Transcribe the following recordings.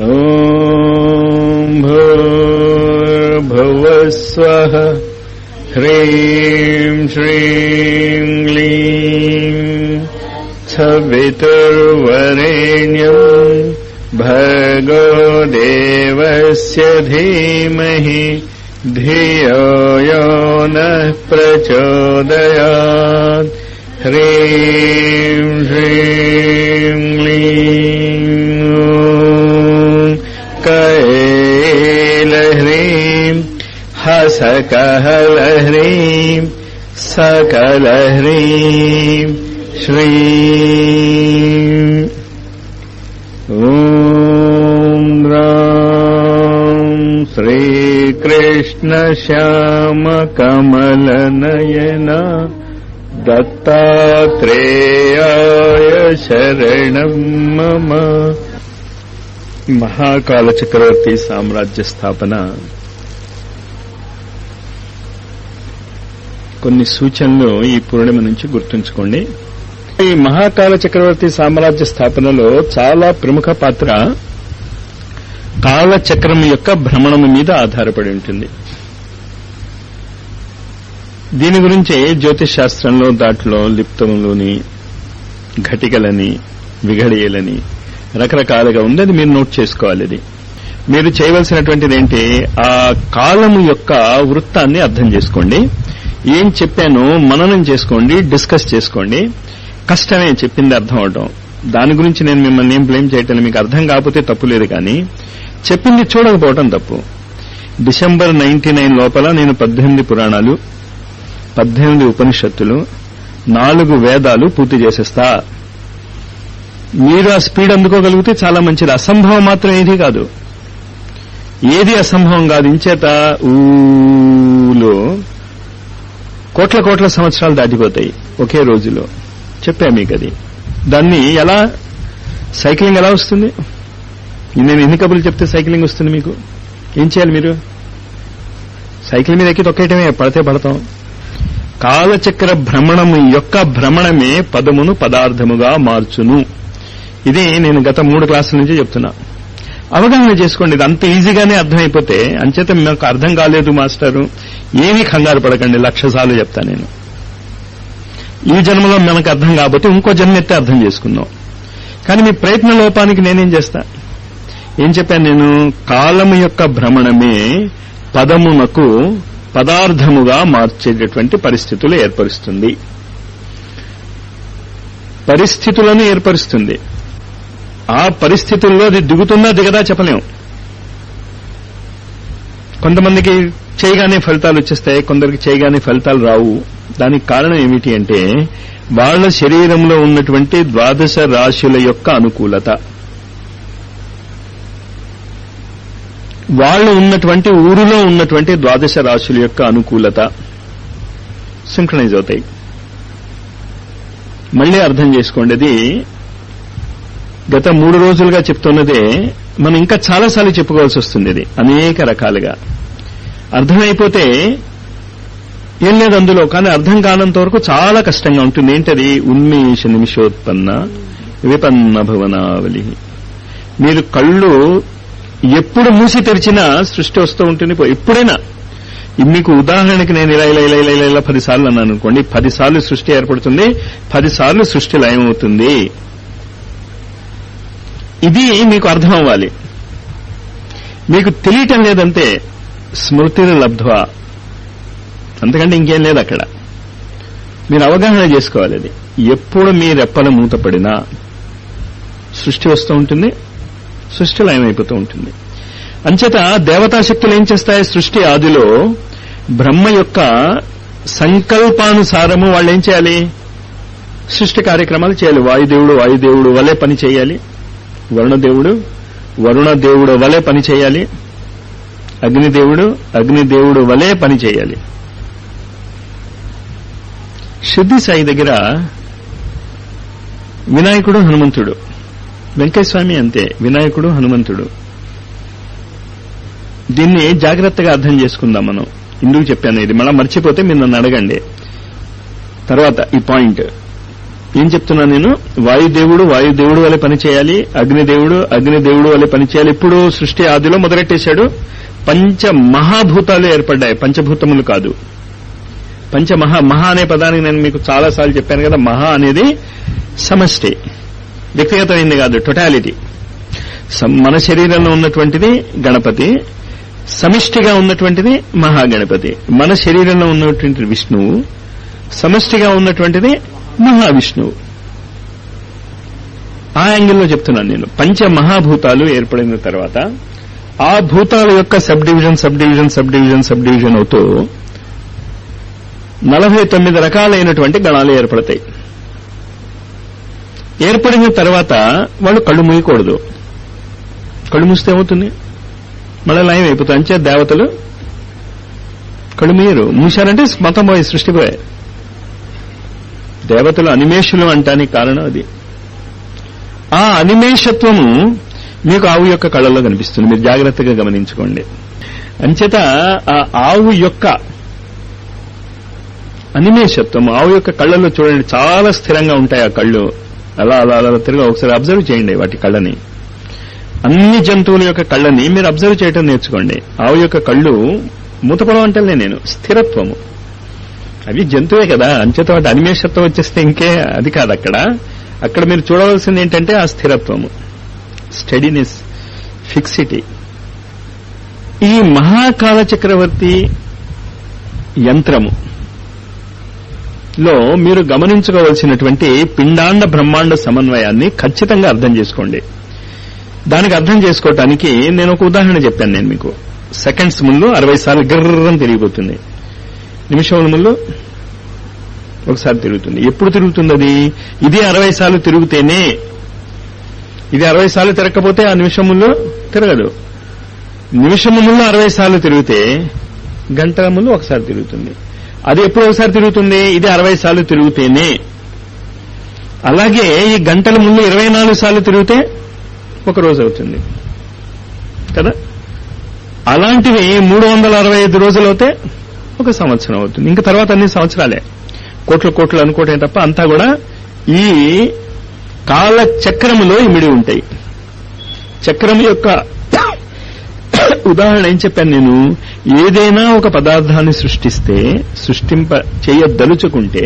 ఓం భూర్భువస్వః హ్రీం శ్రీం క్లీం సవితుర్వరేణ్యం భర్గో దేవస్య ధీమహి ధియో యో నః ప్రచోదయాత్. హ్రీం శ్రీం క్లీం కైలహ్రీం హసకహలహ్రీం సకలహ్రీం శ్రీం. ఓం రాం శ్రీకృష్ణ శ్యామ కమలనయన దత్తాత్రేయాయ శరణం మమ. మహాకాల చక్రవర్తి సామ్రాజ్య స్థాపన కొన్ని సూచనలు ఈ పూర్ణిమ నుంచి గుర్తుంచుకోండి. ఈ మహాకాల చక్రవర్తి సామ్రాజ్య స్థాపనలో చాలా ప్రముఖ పాత్ర కాలచక్రం యొక్క భ్రమణము మీద ఆధారపడి ఉంటుంది. దీని గురించే జ్యోతిష్ శాస్త్రంలో దాంట్లో లిప్తములోని ఘటికలని విఘడియలని రకరకాలుగా ఉంది. అది మీరు నోట్ చేసుకోవాలి. అది మీరు చేయవలసినటువంటిది ఏంటి, ఆ కాలము యొక్క వృత్తాన్ని అర్థం చేసుకోండి. ఏం చెప్పానో మననం చేసుకోండి, డిస్కస్ చేసుకోండి. కష్టమే చెప్పింది అర్థం అవడం. దాని గురించి నేను మిమ్మల్ని ఏం బ్లేమ్ చేయటం, మీకు అర్థం కాకపోతే తప్పు లేదు, కానీ చెప్పింది చూడకపోవటం తప్పు. డిసెంబర్ 99 లోపల నేను 18 పురాణాలు, 18 ఉపనిషత్తులు, 4 వేదాలు పూర్తి చేసేస్తా. మీరు ఆ స్పీడ్ అందుకోగలిగితే చాలా మంచిది. అసంభవం మాత్రం ఏది కాదు, ఏది అసంభవం కాదు. ఇంచేత ఊలో కోట్ల కోట్ల సంవత్సరాలు దాటిపోతాయి ఒకే రోజులో. చెప్పా మీకు అది. దాన్ని ఎలా సైక్లింగ్ ఎలా వస్తుంది? నేను ఎన్ని కబుర్లు చెప్తే సైక్లింగ్ వస్తుంది మీకు? ఏం చేయాలి మీరు? సైకిల్ మీద ఎక్కి తొక్కేయటమే, పడితే పడతాం. కాలచక్ర భ్రమణము యొక్క భ్రమణమే పదమును పదార్థముగా మార్చును. ఇది నేను గత 3 క్లాసుల నుంచి చెప్తున్నా. అవగాహన చేసుకోండి. ఇది అంత ఈజీగానే అర్థమైపోతే, అంచేత నాకు అర్థం కాలేదు మాస్టారు ఏమీ కంగారు పడకండి, 1,00,000 సార్లు చెప్తా నేను. ఈ జన్మలో మనకు అర్థం కాకపోతే ఇంకో జన్మ ఎత్తే అర్థం చేసుకుందాం. కానీ మీ ప్రయత్న లోపానికి నేనేం చేస్తా? ఏం చెప్పాను నేను? కాలము యొక్క భ్రమణమే పదమునకు పదార్థముగా మార్చేటటువంటి పరిస్థితులు ఏర్పరుస్తుంది, పరిస్థితులను ఏర్పరుస్తుంది. ఆ పరిస్థితుల్లో అది దిగుతుందా దిగదా చెప్పలేం. కొంతమందికి చేయగానే ఫలితాలు వచ్చేస్తాయి, కొందరికి చేయగానే ఫలితాలు రావు. దానికి కారణం ఏమిటి అంటే వాళ్ళ శరీరంలో ఉన్నటువంటి 12 రాశుల యొక్క అనుకూలత, వాళ్ళు ఉన్నటువంటి ఊరిలో ఉన్నటువంటి 12 రాశుల యొక్క అనుకూలత సింక్రనైజ్ అవుతాయి. మళ్లీ అర్థం చేసుకోండి. అది గత 3 రోజులుగా చెప్తున్నదే మనం ఇంకా చాలాసార్లు చెప్పుకోవాల్సి వస్తుంది. ఇది అనేక రకాలుగా అర్థమైపోతే ఏం లేదు అందులో, కానీ అర్థం కానంత వరకు చాలా కష్టంగా ఉంటుంది. ఏంటది? ఉన్మేష నిమిషోత్పన్న విపన్న భువనావలి. మీరు కళ్ళు ఎప్పుడు మూసి తెరిచినా సృష్టి వస్తూ ఉంటుంది. ఎప్పుడైనా మీకు ఉదాహరణకి నేను ఇలా ఇలా ఇలా ఇలా ఇలా 10 సార్లు అన్నాను అనుకోండి, 10 సార్లు సృష్టి ఏర్పడుతుంది, 10 సార్లు సృష్టి లయమవుతుంది. ఇది మీకు అర్థం అవ్వాలి. మీకు తెలియటం లేదంటే స్మృతిని లబ్ధ్వా, అంతకంటే ఇంకేం లేదు అక్కడ. మీరు అవగాహన చేసుకోవాలి. అది ఎప్పుడు మీ రెప్పల మూతపడినా సృష్టి వస్తూ ఉంటుంది, సృష్టి లయమైపోతూ ఉంటుంది. అంచేత దేవతాశక్తులు ఏం చేస్తాయి? సృష్టి ఆదిలో బ్రహ్మ యొక్క సంకల్పానుసారము వాళ్ళు ఏం చేయాలి? సృష్టి కార్యక్రమాలు చేయాలి. వాయుదేవుడు వాయుదేవుడు వలె పని చేయాలి, వరుణదేవుడు వరుణదేవుడు వలె పని చేయాలి, అగ్నిదేవుడు అగ్నిదేవుడు వలె పని చేయాలి. సిద్ధి సాయి దగ్గర వినాయకుడు హనుమంతుడు, వెంకయ్య స్వామి అంతే, వినాయకుడు హనుమంతుడు. దీన్ని జాగ్రత్తగా అర్థం చేసుకుందాం మనం. ఎందుకు చెప్పాను ఇది? మళ్ళా మర్చిపోతే మీరు నన్ను అడగండి తర్వాత ఈ పాయింట్. ఏం చెప్తున్నా నేను? వాయుదేవుడు వాయుదేవుడు వలె పనిచేయాలి, అగ్నిదేవుడు అగ్నిదేవుడు వలె పనిచేయాలి. ఇప్పుడు సృష్టి ఆదిలో మొదలెట్టేశాడు. పంచమహాభూతాలు ఏర్పడ్డాయి, పంచభూతములు కాదు. మహా అనే పదానికి నేను మీకు చాలాసార్లు చెప్పాను కదా, మహా అనేది సమష్టి, వ్యక్తిగతమైంది కాదు, టోటాలిటీ. మన శరీరంలో ఉన్నటువంటిది గణపతి, సమిష్టిగా ఉన్నటువంటిది మహాగణపతి. మన శరీరంలో ఉన్నటువంటి విష్ణువు, సమష్టిగా ఉన్నటువంటిది మహావిష్ణువు. ఆ యాంగిల్లో చెప్తున్నాను నేను. పంచమహాభూతాలు ఏర్పడిన తర్వాత ఆ భూతాల యొక్క సబ్ డివిజన్ అవుతూ 49 రకాలైనటువంటి గణాలు ఏర్పడతాయి. ఏర్పడిన తర్వాత వాళ్ళు కళ్ళు మూయకూడదు. కళ్ళు మూస్తే ఏమవుతుంది? మళ్ళీ లయం అయిపోతుంది. అంచే దేవతలు కళ్ళు మూయరు. మూశారంటే మొత్తం పోయి సృష్టి పోయాయి. దేవతలు అనిమేషులు అంటానికి కారణం అది. ఆ అనిమేషత్వము మీకు ఆవు యొక్క కళ్ళల్లో కనిపిస్తుంది. మీరు జాగ్రత్తగా గమనించుకోండి. అంచేత ఆ ఆవు యొక్క అనిమేషత్వం, ఆవు యొక్క కళ్ళల్లో చూడండి, చాలా స్థిరంగా ఉంటాయి ఆ కళ్ళు. అలా అలా అలా తిరిగి ఒకసారి అబ్జర్వ్ చేయండి వాటి కళ్ళని. అన్ని జంతువుల యొక్క కళ్ళని మీరు అబ్జర్వ్ చేయడం నేర్చుకోండి. ఆవు యొక్క కళ్ళు మూతపడం అంటేనే నేను స్థిరత్వము. అవి జంతువే కదా, అంచేత వాటి అనిమేషత్వం వచ్చేస్తే ఇంకే అది కాదు. అక్కడ మీరు చూడవలసింది ఏంటంటే ఆ స్థిరత్వము, స్టడీనెస్, ఫిక్సిటీ. ఈ మహాకాల చక్రవర్తి యంత్రము లో మీరు గమనించుకోవాల్సినటువంటి పిండాండ బ్రహ్మాండ సమన్వయాన్ని ఖచ్చితంగా అర్థం చేసుకోండి. దానికి అర్థం చేసుకోవటానికి నేను ఒక ఉదాహరణ చెప్పాను. నేను మీకు సెకండ్స్ ముందు 60 సార్లు గిర్రం తిరిగిపోతుంది, నిమిషముల ముందు ఒకసారి తిరుగుతుంది. ఎప్పుడు తిరుగుతుంది అది? ఇది 60 సార్లు తిరుగుతేనే. ఇది 60 సార్లు తిరగకపోతే ఆ నిమిషం ముందు తిరగదు. నిమిషము ముందు 60 సార్లు తిరిగితే గంటల ముందు ఒకసారి తిరుగుతుంది. అది ఎప్పుడు ఒకసారి తిరుగుతుంది? ఇది 60 సార్లు తిరుగుతేనే. అలాగే ఈ గంటల ముందు 24 సార్లు తిరిగితే ఒక రోజు అవుతుంది కదా. అలాంటివి 365 రోజులు అవుతే ఒక సంవత్సరం అవుతుంది. ఇంకా తర్వాత అన్ని సంవత్సరాలే, కోట్లు అనుకోవటం తప్ప అంతా కూడా ఈ కాల చక్రములో ఇమిడి ఉంటాయి. చక్రం యొక్క ఉదాహరణ ఏం చెప్పాను నేను? ఏదైనా ఒక పదార్థాన్ని సృష్టింప చేయదలుచుకుంటే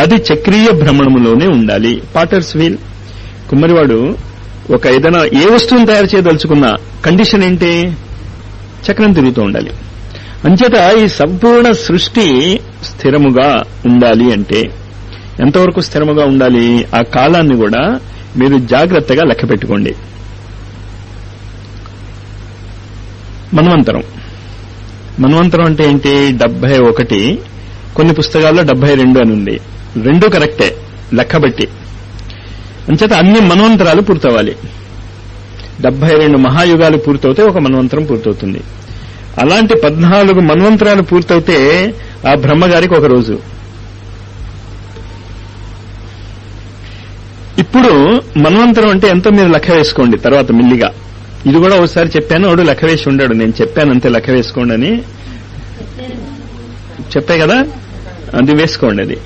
అది చక్రీయ భ్రమణములోనే ఉండాలి. పాటర్స్ వీల్, కుమ్మరివాడు ఒక ఏదైనా ఏ వస్తువును తయారు చేయదలుచుకున్నా కండిషన్ ఏంటి? చక్రం తిరుగుతూ ఉండాలి. అంచేత ఈ సంపూర్ణ సృష్టి స్థిరముగా ఉండాలి అంటే ఎంతవరకు స్థిరముగా ఉండాలి? ఆ కాలాన్ని కూడా మీరు జాగ్రత్తగా లెక్క పెట్టుకోండి. మన్వంతరం అంటే ఏంటి? 71. కొన్ని పుస్తకాల్లో 72 అని ఉంది. రెండూ కరెక్టే లెక్క బట్టి. అంచేత అన్ని మన్వంతరాలు పూర్తవ్వాలి. 72 మహాయుగాలు పూర్తవుతే ఒక మన్వంతరం పూర్తవుతుంది. అలాంటి 14 మన్వంతరాలు పూర్తవుతే ఆ బ్రహ్మగారికి ఒక రోజు. ఇప్పుడు మన్వంతరం అంటే ఎంతో మీరు లెక్క వేసుకోండి తర్వాత మిల్లిగా. ఇది కూడా ఒకసారి చెప్పాను, వాడు లెక్క వేసి ఉండాడు. నేను చెప్పాను అంతే, లెక్క వేసుకోండి అని చెప్పే కదా, అది వేసుకోండి. అది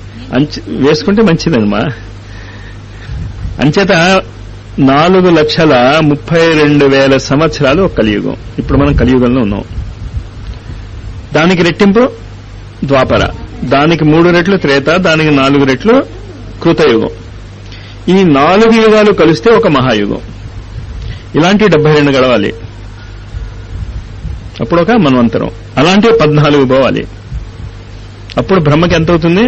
వేసుకుంటే మంచిదమ్మా. అంచేత 4,32,000 సంవత్సరాలు ఒక కలియుగం. ఇప్పుడు మనం కలియుగంలో ఉన్నాం. దానికి రెట్టింపు ద్వాపర, దానికి 3 రెట్లు త్రేత, దానికి 4 రెట్లు కృతయుగం. ఈ 4 యుగాలు కలిస్తే ఒక మహాయుగం. ఇలాంటి 72 గడవాలి, అప్పుడు ఒక మన్వంతరం. అలాంటివి 14 పోవాలి. అప్పుడు బ్రహ్మకి ఎంత అవుతుంది?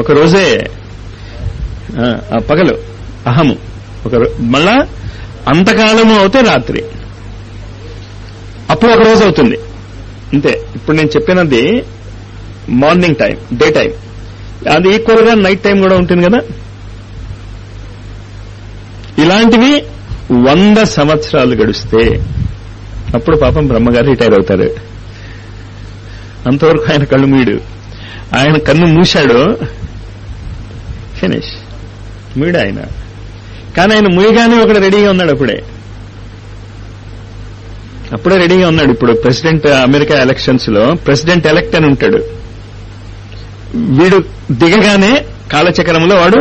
ఒక రోజే. పగలు అహము మళ్ళా అంతకాలము అవుతే రాత్రి, అప్పుడు ఒక రోజు అవుతుంది అంతే. ఇప్పుడు నేను చెప్పినది మార్నింగ్ టైం, డే టైం. అది ఈక్వల్ గా నైట్ టైం కూడా ఉంటుంది కదా. ఇలాంటివి 100 సంవత్సరాలు గడిస్తే అప్పుడు పాపం బ్రహ్మగారు రిటైర్ అవుతారు. అంతవరకు ఆయన కళ్ళు మూయడు. ఆయన కన్ను మూశాడు, ఫినిష్, మూయడు ఆయన. కానీ ఆయన మూయగానే ఒకడు రెడీగా ఉన్నాడు. అప్పుడే రెడీగా ఉన్నాడు. ఇప్పుడు ప్రెసిడెంట్, అమెరికా ఎలక్షన్స్ లో ప్రెసిడెంట్ ఎలక్ట్ అని ఉంటాడు. వీడు దిగగానే కాలచక్రంలో వాడు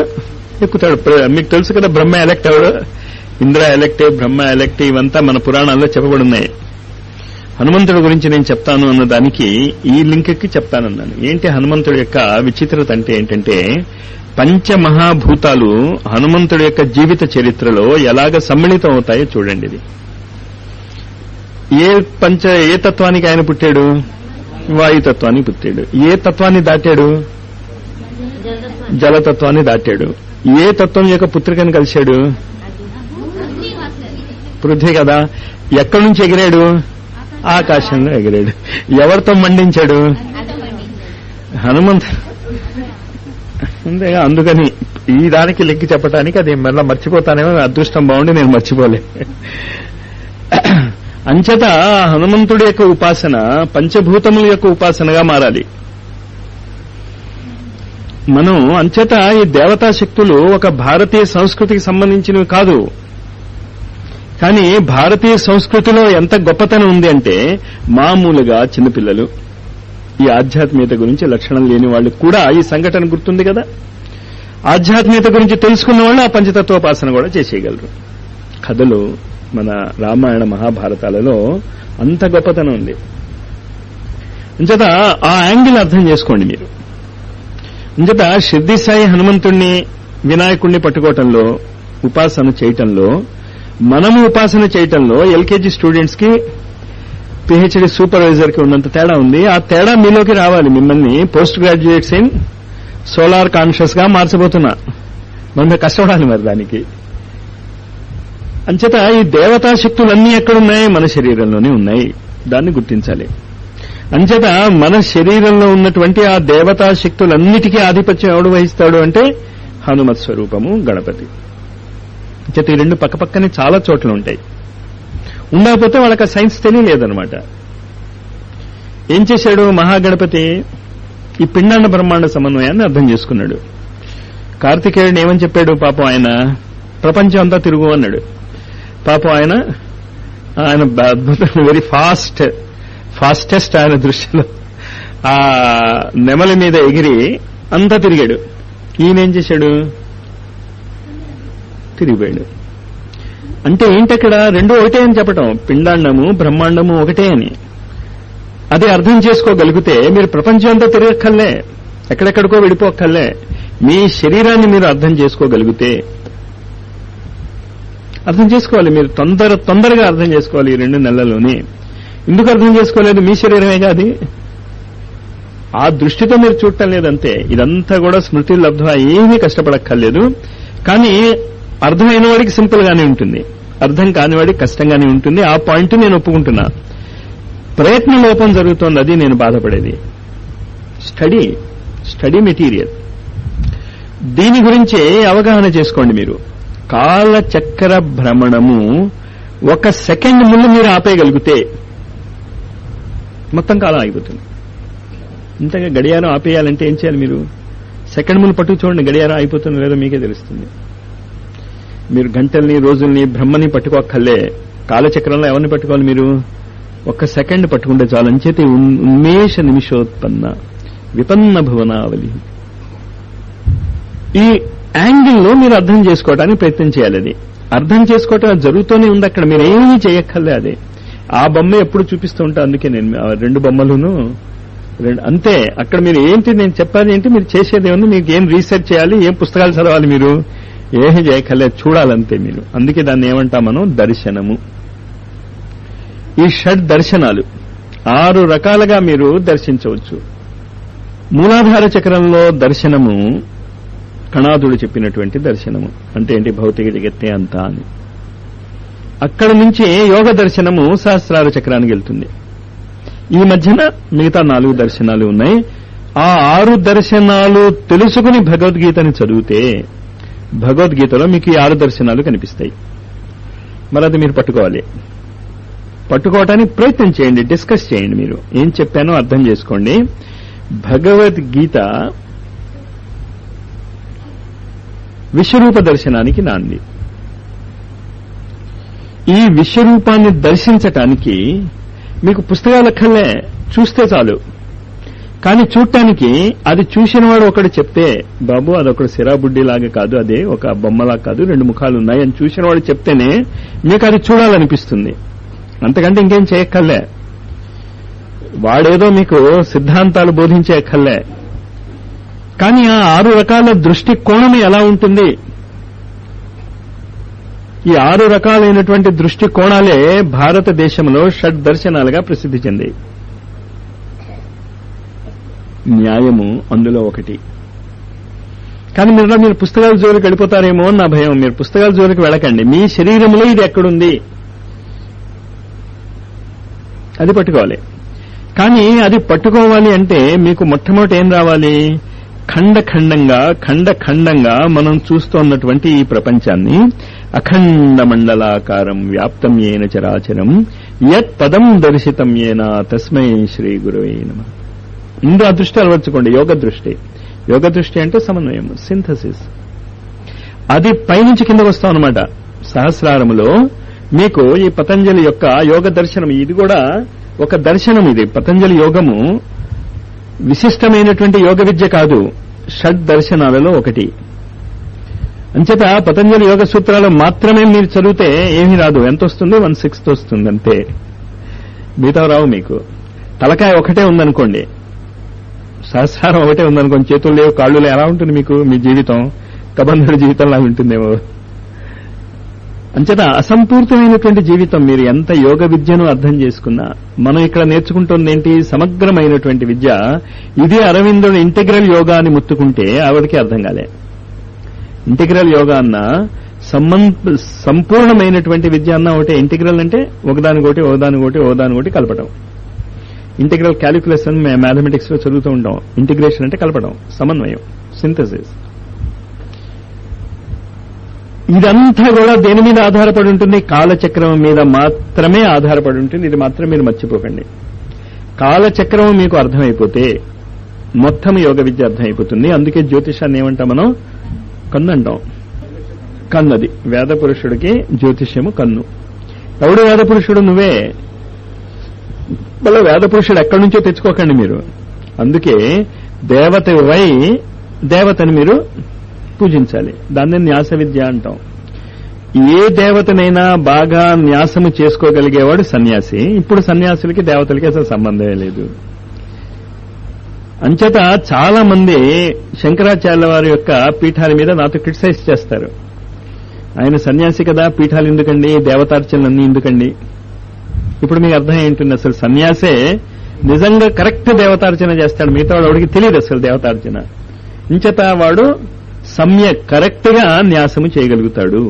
ఎక్కుతాడు. మీకు తెలుసు కదా బ్రహ్మ ఎలక్ట్ అవడు, ఇంద్ర ఎలక్ట్, బ్రహ్మ ఎలక్ట్, ఇవంతా మన పురాణాల్లో చెప్పబడి ఉన్నాయి. హనుమంతుడి గురించి నేను చెప్తాను అన్న దానికి ఈ లింక్కి చెప్తానన్నాను. ఏంటి హనుమంతుడి యొక్క విచిత్రత అంటే ఏంటంటే, పంచమహాభూతాలు హనుమంతుడి యొక్క జీవిత చరిత్రలో ఎలాగ సమ్మిళితం అవుతాయో చూడండి. ఇది ఏ తత్వానికి ఆయన పుట్టాడు? వాయుతత్వానికి పుట్టాడు. ఏ తత్వాన్ని దాటాడు? జలతత్వాన్ని దాటాడు. ఏ తత్వం యొక్క పుత్రికను కలిశాడు? పృథ్వీ కదా. ఎక్కడి నుంచి ఎగిరాడు? ఆకాశంలో ఎగిరాడు. ఎవరితో మండించాడు? హనుమంతుడు. అంతేగా. అందుకని ఈ దానికి లెక్కి చెప్పడానికి అది మళ్ళా మర్చిపోతానేమో, అదృష్టం బాగుండి నేను మర్చిపోలే. అంచేత హనుమంతుడి యొక్క ఉపాసన పంచభూతముల యొక్క ఉపాసనగా మారాలి. మనం అంచేత ఈ దేవతా శక్తులు ఒక భారతీయ సంస్కృతికి సంబంధించినవి కాదు. కానీ భారతీయ సంస్కృతిలో ఎంత గొప్పతనం ఉంది అంటే, మామూలుగా చిన్నపిల్లలు ఈ ఆధ్యాత్మికత గురించి లక్షణం లేని వాళ్ళు కూడా ఈ సంఘటన గుర్తుంది కదా, ఆధ్యాత్మికత గురించి తెలుసుకున్న వాళ్ళు ఆ పంచతత్వోపాసన కూడా చేసేయగలరు. కథలు మన రామాయణ మహాభారతాలలో అంత గొప్పతనం ఉంది. అంచేత ఆ యాంగిల్ అర్థం చేసుకోండి మీరు. అంచేత షిర్డీ సాయి హనుమంతుణ్ణి వినాయకుణ్ణి పట్టుకోవటంలో, ఉపాసన చేయటంలో, మనము ఉపాసన చేయటంలో ఎల్కేజీ స్టూడెంట్స్ కి పిహెచ్డీ సూపర్వైజర్ కి ఉన్నంత తేడా ఉంది. ఆ తేడా మీలోకి రావాలి. మిమ్మల్ని post graduates in solar conscious గా మార్చబోతున్నా. మనం కష్టపడాలి మరి దానికి. అంచేత ఈ దేవతా శక్తులన్నీ ఎక్కడున్నాయి? మన శరీరంలోనే ఉన్నాయి. దాన్ని గుర్తించాలి. అంచేత మన శరీరంలో ఉన్నటువంటి ఆ దేవతా శక్తులన్నిటికీ ఆధిపత్యం ఎవడు వహిస్తాడు అంటే హనుమత్ స్వరూపము గణపతి. అంచేత ఈ రెండు పక్కపక్కనే చాలా చోట్ల ఉంటాయి. ఉండకపోతే వాళ్ళకి ఆ సైన్స్ తెలియలేదనమాట. ఏం చేశాడు మహాగణపతి? ఈ పిండాండ బ్రహ్మాండ సమన్వయాన్ని అర్థం చేసుకున్నాడు. కార్తికేయుడిని ఏమని చెప్పాడు? పాపం ఆయన ప్రపంచం అంతా తిరుగు అన్నాడు. పాపం ఆయన అద్భుతం, వెరీ ఫాస్టెస్ట్ ఆయన దృష్టిలో ఆ నెమలి మీద ఎగిరి అంతా తిరిగాడు. ఈయనేం చేశాడు? తిరిగిపోయాడు. అంటే ఏంటక్కడ? రెండు ఒకటే అని చెప్పటం. పిండాండము బ్రహ్మాండము ఒకటే అని. అది అర్థం చేసుకోగలిగితే మీరు ప్రపంచం అంతా తిరగక్కర్లే, ఎక్కడెక్కడికో వెళ్ళిపోక్కర్లే. మీ శరీరాన్ని మీరు అర్థం చేసుకోగలిగితే, అర్థం చేసుకోవాలి మీరు, తొందరగా అర్థం చేసుకోవాలి ఈ 2 నెలల్లోనే. ఎందుకు అర్థం చేసుకోలేదు? మీ శరీరమేగా అది. ఆ దృష్టితో మీరు చూడటం లేదంతే. ఇదంతా కూడా స్మృతి లబ్ధ, ఏమీ కష్టపడక్కర్లేదు. కానీ అర్థమైన వాడికి సింపుల్ గానే ఉంటుంది, అర్థం కాని వాడికి కష్టంగానే ఉంటుంది. ఆ పాయింట్ నేను ఒప్పుకుంటున్నా. ప్రయత్న లోపం జరుగుతోంది, అది నేను బాధపడేది. Study material. దీని గురించే అవగాహన చేసుకోండి మీరు. కాలచక్ర భ్రమణము 1 సెకండ్ ముందు మీరు ఆపేయగలిగితే మొత్తం కాలం ఆగిపోతుంది. ఇంతగా గడియారం ఆపేయాలంటే ఏం చేయాలి? మీరు సెకండ్ ముందు పట్టుకు చూడండి, గడియారం అయిపోతుందో లేదో మీకే తెలుస్తుంది. మీరు గంటల్ని, రోజుల్ని, బ్రహ్మని పట్టుకోక్కర్లే. కాలచక్రంలో ఎవరిని పట్టుకోవాలి? మీరు 1 సెకండ్ పట్టుకుంటే చాలు. అంచేతే ఉన్మేష నిమిషోత్పన్న విపన్న భువనావలి. ఈ యాంగిల్లో మీరు అర్థం చేసుకోవడానికి ప్రయత్నం చేయాలి. అది అర్థం చేసుకోవటం జరుగుతూనే ఉంది అక్కడ, మీరు ఏమీ చేయక్కర్లే. అదే ఆ బొమ్మ ఎప్పుడు చూపిస్తూ ఉంటా. అందుకే నేను 2 బొమ్మలును అంతే. అక్కడ మీరు ఏంటి నేను చెప్పాలి ఏంటి, మీరు చేసేది ఏముంది, మీకు ఏం రీసెర్చ్ చేయాలి, ఏం పుస్తకాలు చదవాలి, మీరు ఏమీ చేయక్కర్లేదు, చూడాలంతే మీరు. అందుకే దాన్ని ఏమంటాం మనం? దర్శనము. ఈ షడ్ దర్శనాలు 6 రకాలుగా మీరు దర్శించవచ్చు. మూలాధార చక్రంలో దర్శనము కణాదుడు చెప్పినటువంటి దర్శనము. అంటే ఏంటి? భౌతిక జగత్తే అంతా అని. అక్కడి నుంచి యోగ దర్శనము సహస్రార చక్రానికి వెళ్తుంది. ఈ మధ్యన మిగతా 4 దర్శనాలు ఉన్నాయి. ఆ 6 దర్శనాలు తెలుసుకుని భగవద్గీతని చదివితే భగవద్గీతలో మీకు ఈ 6 దర్శనాలు కనిపిస్తాయి. మరి అది మీరు పట్టుకోవాలి. పట్టుకోవటానికి ప్రయత్నం చేయండి, డిస్కస్ చేయండి. మీరు ఏం చెప్పానో అర్థం చేసుకోండి. భగవద్గీత విశ్వరూప దర్శనానికి నాంది. ఈ విశ్వరూపాన్ని దర్శించటానికి మీకు పుస్తకాలు అక్కర్లే, చూస్తే చాలు. కానీ చూడటానికి అది చూసినవాడు ఒకడు చెప్తే, బాబు అదొకడు సిరాబుడ్డిలాగా కాదు, అదే ఒక బొమ్మలా కాదు, 2 ముఖాలు ఉన్నాయి అని చూసినవాడు చెప్తేనే మీకు అది చూడాలనిపిస్తుంది. అంతకంటే ఇంకేం చేయక్కర్లే. వాడేదో మీకు సిద్ధాంతాలు బోధించేయక్కర్లే. కానీ ఆ 6 రకాల దృష్టి కోణం ఎలా ఉంటుంది? ఈ 6 రకాలైనటువంటి దృష్టి కోణాలే భారతదేశంలో షడ్ దర్శనాలుగా ప్రసిద్ధి చెందాయి. న్యాయము అందులో ఒకటి. కానీ మీరు పుస్తకాల జోలికి వెళ్ళిపోతారేమో అని నా భయం. మీరు పుస్తకాల జోలికి వెళ్ళకండి. మీ శరీరంలో ఇది ఎక్కడుంది అది పట్టుకోవాలి. కానీ అది పట్టుకోవాలి అంటే మీకు మొట్టమొదటి ఏం రావాలి? ఖండంగా మనం చూస్తున్నటువంటి ఈ ప్రపంచాన్ని అఖండ మండలాకారం వ్యాప్తం ఏన చరాచరం యత్ పదం దర్శితం ఏన తస్మై శ్రీ గురవే నమః. ఇందు ఆ దృష్టి అలవర్చుకోండి. యోగ దృష్టి అంటే సమన్వయం, సింథసిస్. అది పైనుంచి కిందకు వస్తాం అనమాట. సహస్రారములో మీకు ఈ పతంజలి యొక్క యోగ దర్శనం, ఇది కూడా ఒక దర్శనం. ఇది పతంజలి యోగము విశిష్టమైనటువంటి యోగ విద్య కాదు, షడ్ దర్శనాలలో ఒకటి. అంచేత పతంజలి యోగ సూత్రాలు మాత్రమే మీరు చదివితే ఏమీ రాదు. ఎంత వస్తుంది? 1/6 వస్తుంది అంతే. మిగతా రావు. మీకు తలకాయ ఒకటే ఉందనుకోండి, సహస్రారం ఒకటే ఉందనుకోండి, చేతులు లేవు, కాళ్ళు లేవు, ఎలా ఉంటుంది మీకు మీ జీవితం? కబంధుడి జీవితంలా ఉంటుందేమో. అంచేత అసంపూర్తమైనటువంటి జీవితం. మీరు ఎంత యోగ విద్యను అర్థం చేసుకున్నా, మనం ఇక్కడ నేర్చుకుంటుంది ఏంటి? సమగ్రమైనటువంటి విద్య. ఇది అరవిందుడు ఇంటిగ్రల్ యోగా అని ముత్తుకుంటే ఆవిడకి అర్థం కాలే. ఇంటిగ్రల్ యోగా అన్న సంపూర్ణమైనటువంటి విద్య అన్న ఒకటే. ఇంటిగ్రల్ అంటే ఒకదానికోటి కలపడం. ఇంటిగ్రల్ క్యాలిక్యులస్ అని మ్యాథమెటిక్స్ లో చదువుతూ ఉంటాం. ఇంటిగ్రేషన్ అంటే కలపడం, సమన్వయం, సింథసిస్. ఇదంతా కూడా దేని మీద ఆధారపడి ఉంటుంది? కాలచక్రం మీద మాత్రమే ఆధారపడి ఉంటుంది. ఇది మాత్రం మీరు మర్చిపోకండి. కాలచక్రం మీకు అర్థమైపోతే మొత్తం యోగ విద్య అర్థమైపోతుంది. అందుకే జ్యోతిషాన్ని ఏమంటాం మనం? కన్ను అంటాం. కన్నది వేద పురుషుడికి జ్యోతిష్యము కన్ను. ఎవడు వేద పురుషుడు? నువ్వే. మళ్ళీ వేద పురుషుడు ఎక్కడి నుంచో తెచ్చుకోకండి మీరు. అందుకే దేవతవై దేవతని మీరు పూజించాలి. దాన్ని న్యాస విద్య అంటాం. ఏ దేవతనైనా బాగా న్యాసము చేసుకోగలిగేవాడు సన్యాసి. ఇప్పుడు సన్యాసులకి దేవతలకి అసలు సంబంధమే లేదు. అంచేత చాలా మంది శంకరాచార్యుల వారి యొక్క పీఠాల మీద నాతో క్రిటిసైజ్ చేస్తారు. ఆయన సన్యాసి కదా, పీఠాలు ఎందుకండి, దేవతార్చనలన్నీ ఎందుకండి? ఇప్పుడు మీకు అర్థం ఏంటుంది? అసలు సన్యాసే నిజంగా కరెక్ట్ దేవతార్చన చేస్తాడు. మిగతా వాడు వాడికి తెలియదు అసలు దేవతార్చన. ఇంచేత వాడు సమ్యక్ కరెక్ట్ గా న్యాసము చేయగలుగుతాడు.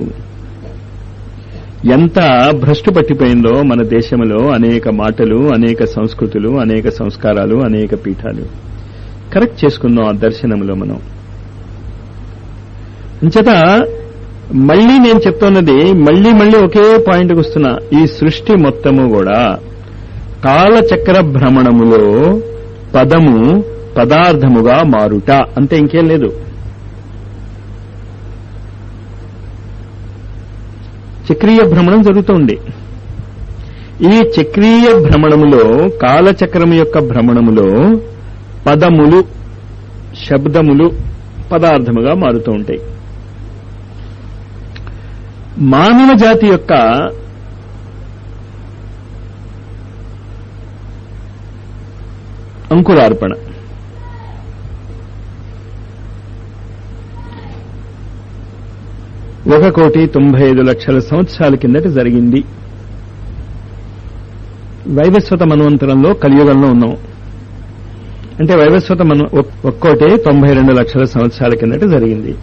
ఎంత భ్రష్టు పట్టిపోయిందో మన దేశంలో అనేక మాటలు, అనేక సంస్కృతులు, అనేక సంస్కారాలు, అనేక పీఠాలు. కరెక్ట్ చేసుకుందాం ఆ దర్శనంలో మనం. అంచేత మళ్లీ నేను చెప్తున్నది మళ్లీ ఒకే పాయింట్కి వస్తున్నా. ఈ సృష్టి మొత్తము కూడా కాలచక్ర భ్రమణములో పదము పదార్థముగా మారుట అంతే, ఇంకేం లేదు. చక్రీయ భ్రమణం జరుగుతోంది. ఈ చక్రీయ భ్రమణములో, కాలచక్రము యొక్క భ్రమణములో పదములు, శబ్దములు పదార్థముగా మారుతూ ఉంటాయి. మానవ జాతి యొక్క అంకురార్పణ ఒక 1,95,00,000 సంవత్సరాల కిందట జరిగింది. వైవస్వత మన్వంతరంలో కలియుగంలో ఉన్నాం. అంటే వైవస్వత 1,92,00,000 సంవత్సరాల కిందట జరిగింది.